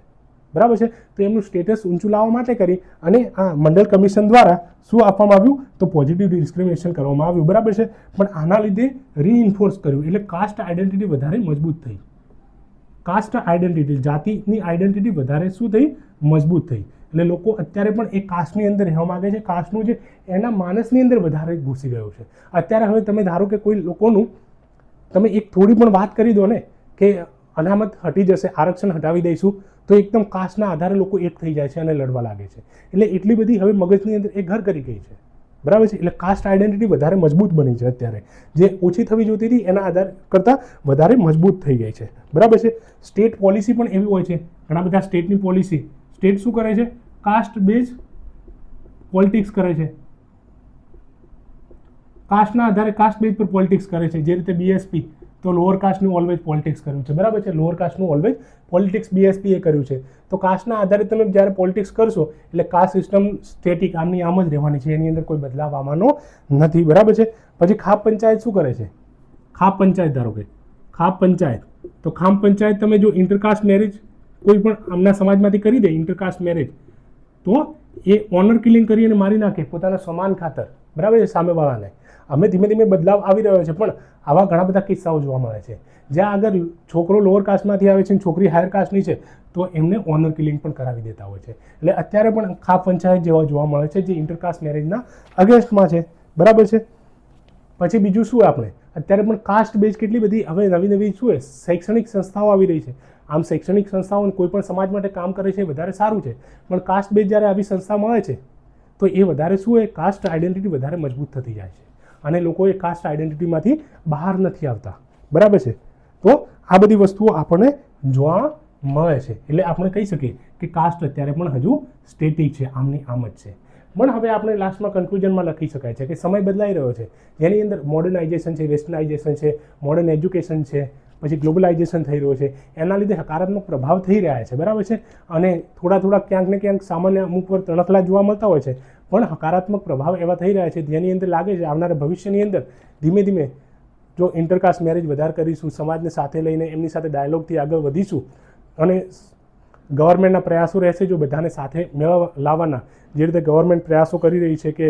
બરાબર છે. તો એમનું સ્ટેટસ ઊંચું લાવવા માટે કરી અને આ મંડળ કમિશન દ્વારા શું આપવામાં આવ્યું? તો પોઝિટિવ ડિસ્ક્રિમિનેશન કરવામાં આવ્યું. બરાબર છે. પણ આના લીધે રીઇન્ફોર્સ કર્યું એટલે કાસ્ટ આઈડેન્ટિટી વધારે મજબૂત થઈ. કાસ્ટ આઈડેન્ટિટી, જાતિની આઈડેન્ટિટી વધારે શું થઈ? મજબૂત થઈ. એટલે લોકો અત્યારે પણ એ કાસ્ટની અંદર રહેવા માંગે છે. કાસ્ટનું જે એના માનસની અંદર વધારે ઘૂસી ગયું છે. અત્યારે હવે તમે ધારો કે કોઈ લોકોનું તમે એક થોડી પણ વાત કરી દો ને કે અનામત હટી જશે, આરક્ષણ હટાવી દઈશું, તો એકદમ કાસ્ટના આધારે લોકો એક થઈ જાય છે અને લડવા લાગે છે. એટલે એટલી બધી હવે મગજની અંદર એ ઘર કરી ગઈ છે. બરાબર છે. એટલે કાસ્ટ આઈડેન્ટિટી વધારે મજબૂત બની છે અત્યારે. જે ઓછી થવી જોઈતી હતી એના આધાર કરતાં વધારે મજબૂત થઈ ગઈ છે. બરાબર છે. સ્ટેટ પોલિસી પણ એવી હોય છે. ઘણા બધા સ્ટેટની પોલિસી, સ્ટેટ શું કરે છે? કાસ્ટ બેઝ પોલિટિક્સ કરે છે. કાસ્ટના આધારે કાસ્ટ બેઝ પર પોલિટિક્સ કરે છે. જે રીતે બીએસપી, તો લોઅર કાસ્ટનું ઓલવેઝ પોલિટિક્સ કર્યું છે. બરાબર છે. લોઅર કાસ્ટનું ઓલવેઝ પોલિટિક્સ બીએસપીએ કર્યું છે. તો કાસ્ટના આધારે તમે જ્યારે પોલિટિક્સ કરશો એટલે કાસ્ટ સિસ્ટમ સ્ટેટિક આમની આમ જ રહેવાની છે. એની અંદર કોઈ બદલાવ આવવાનો નથી. બરાબર છે. પછી ખાપ પંચાયત શું કરે છે? ખાપ પંચાયત, ધારો કે ખાપ પંચાયત, તો ખાપ પંચાયત તમે જો ઇન્ટરકાસ્ટ મેરેજ કોઈ પણ આમના સમાજમાંથી કરી દે ઇન્ટરકાસ્ટ મેરેજ, તો એ ઓનર કિલિંગ કરી અને મારી નાખે પોતાના સમાન ખાતર. બરાબર છે. સામેવાળાને અમે ધીમે ધીમે બદલાવ આવી રહ્યો છે. પણ આવા ઘણા બધા કિસ્સાઓ જોવા મળે છે જ્યાં આગળ છોકરો લોઅર કાસ્ટમાંથી આવે છે અને છોકરી હાયર કાસ્ટની છે તો એમને ઓનર કિલિંગ પણ કરાવી દેતા હોય છે. એટલે અત્યારે પણ ખાપ પંચાયત જેવા જોવા મળે છે જે ઇન્ટરકાસ્ટ મેરેજના અગેન્સ્ટમાં છે. બરાબર છે. પછી બીજું શું આપણે અત્યારે પણ કાસ્ટ બેઝ કેટલી બધી હવે નવી શું છે શૈક્ષણિક સંસ્થાઓ આવી રહી છે. આમ શૈક્ષણિક સંસ્થાઓ કોઈ પણ સમાજ માટે કામ કરે છે વધારે સારું છે. પણ કાસ્ટ બેઝ જ્યારે આવી સંસ્થા મળે છે તો એ વધારે શું હોય, કાસ્ટ આઈડેન્ટિટી વધારે મજબૂત થતી જાય છે અને લોકો એ કાસ્ટ આઈડેન્ટિટીમાંથી બહાર નથી આવતા. બરાબર છે. તો આ બધી વસ્તુઓ આપણને જોવા મળે છે. એટલે આપણે કહી શકીએ કે કાસ્ટ અત્યારે પણ હજુ સ્ટેટિક છે, આમની આમ જ છે. પણ હવે આપણે લાસ્ટમાં કન્ક્લુઝનમાં લખી શકાય છે કે સમય બદલાઈ રહ્યો છે. જેની અંદર મોડર્નાઇઝેશન છે, વેસ્ટર્નાઇઝેશન છે, મોડર્ન એજ્યુકેશન છે, પછી ગ્લોબલાઇઝેશન થઈ રહ્યો છે. એના લીધે હકારાત્મક પ્રભાવ થઈ રહ્યા છે. બરાબર છે. અને થોડા ક્યાંક ને ક્યાંક સામાન્ય અમુક પર તણખલા જોવા મળતા હોય છે. પણ હકારાત્મક પ્રભાવ એવા થઈ રહ્યા છે જેની અંદર લાગે છે આવનારા ભવિષ્યની અંદર ધીમે ધીમે જો ઇન્ટરકાસ્ટ મેરેજ વધારે કરીશું, સમાજને સાથે લઈને એમની સાથે ડાયલોગથી આગળ વધીશું અને ગવર્મેન્ટના પ્રયાસો રહેશે જો બધાને સાથે લાવવાના, જે રીતે ગવર્મેન્ટ પ્રયાસો કરી રહી છે કે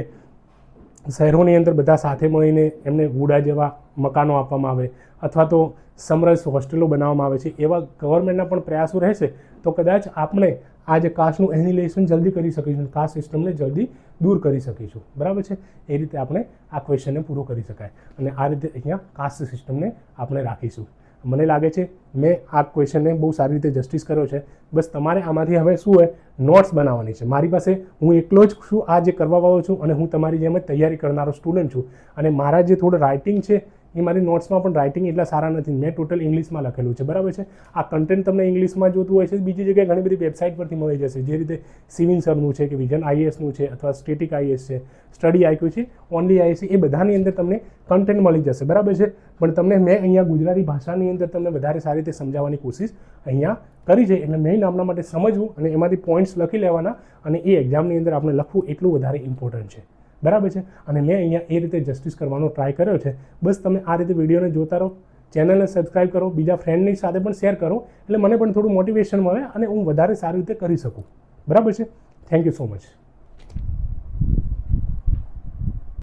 શહેરોની અંદર બધા સાથે મળીને એમને વુડા જેવા મકાનો આપવામાં આવે અથવા તો સમરસ હોસ્ટેલો બનાવવામાં આવે છે, એવા ગવર્મેન્ટના પણ પ્રયાસો રહેશે તો કદાચ આપણે આ જે કાસ્ટનું એનિલેશન જલ્દી કરી શકીશું, કાસ્ટ સિસ્ટમને જલ્દી દૂર કરી શકીશું. બરાબર છે? એ રીતે આપણે આ ક્વેશ્ચનને પૂરો કરી શકાય અને આ રીતે અહીંયા કાસ્ટ સિસ્ટમને આપણે રાખીશું. મને લાગે છે મેં આ ક્વેશ્ચનને બહુ સારી રીતે જસ્ટિસ કર્યો છે. બસ તમારે આમાંથી હવે શું હોય, નોટ્સ બનાવવાની છે. મારી પાસે હું એકલો જ છું આ જે કરવાવાળો છું અને હું તમારી જેમ જ તૈયારી કરનારો સ્ટુડન્ટ છું અને મારા જે થોડું રાઇટિંગ છે એ મારી નોટ્સમાં પણ રાઇટિંગ એટલા સારા નથી. મેં ટોટલ ઇંગ્લિશમાં લખેલું છે. બરાબર છે? આ કન્ટેન્ટ તમને ઇંગ્લિશમાં જોતું હોય છે, બીજી જગ્યાએ ઘણી બધી વેબસાઇટ પરથી મળી જશે, જે રીતે સિવિલ સરનું છે કે વિઝન આઈએએસનું છે અથવા સ્ટેટિક આઈએએસ છે, સ્ટડી આઈક્યુ છે, ઓનલી આઈએસ છે, એ બધાની અંદર તમને કન્ટેન્ટ મળી જશે. બરાબર છે? પણ તમને મેં અહીંયા ગુજરાતી ભાષાની અંદર તમને વધારે સારી રીતે સમજાવવાની કોશિશ અહીંયા કરી છે. એટલે મેઇન આપણા માટે સમજવું અને એમાંથી પોઈન્ટ્સ લખી લેવાના અને એ એક્ઝામની અંદર આપણે લખવું એટલું વધારે ઇમ્પોર્ટન્ટ છે. બરાબર છે? અને મેં અહીંયા એ રીતે જસ્ટિસ કરવાનો ટ્રાય કર્યો છે. બસ તમે આ રીતે વિડીયોને જોતા રહો, ચેનલને સબસ્ક્રાઈબ કરો, બીજા ફ્રેન્ડની સાથે પણ શેર કરો એટલે મને પણ થોડું મોટિવેશન મળે અને હું વધારે સારી રીતે કરી શકું. બરાબર છે? Thank you so much.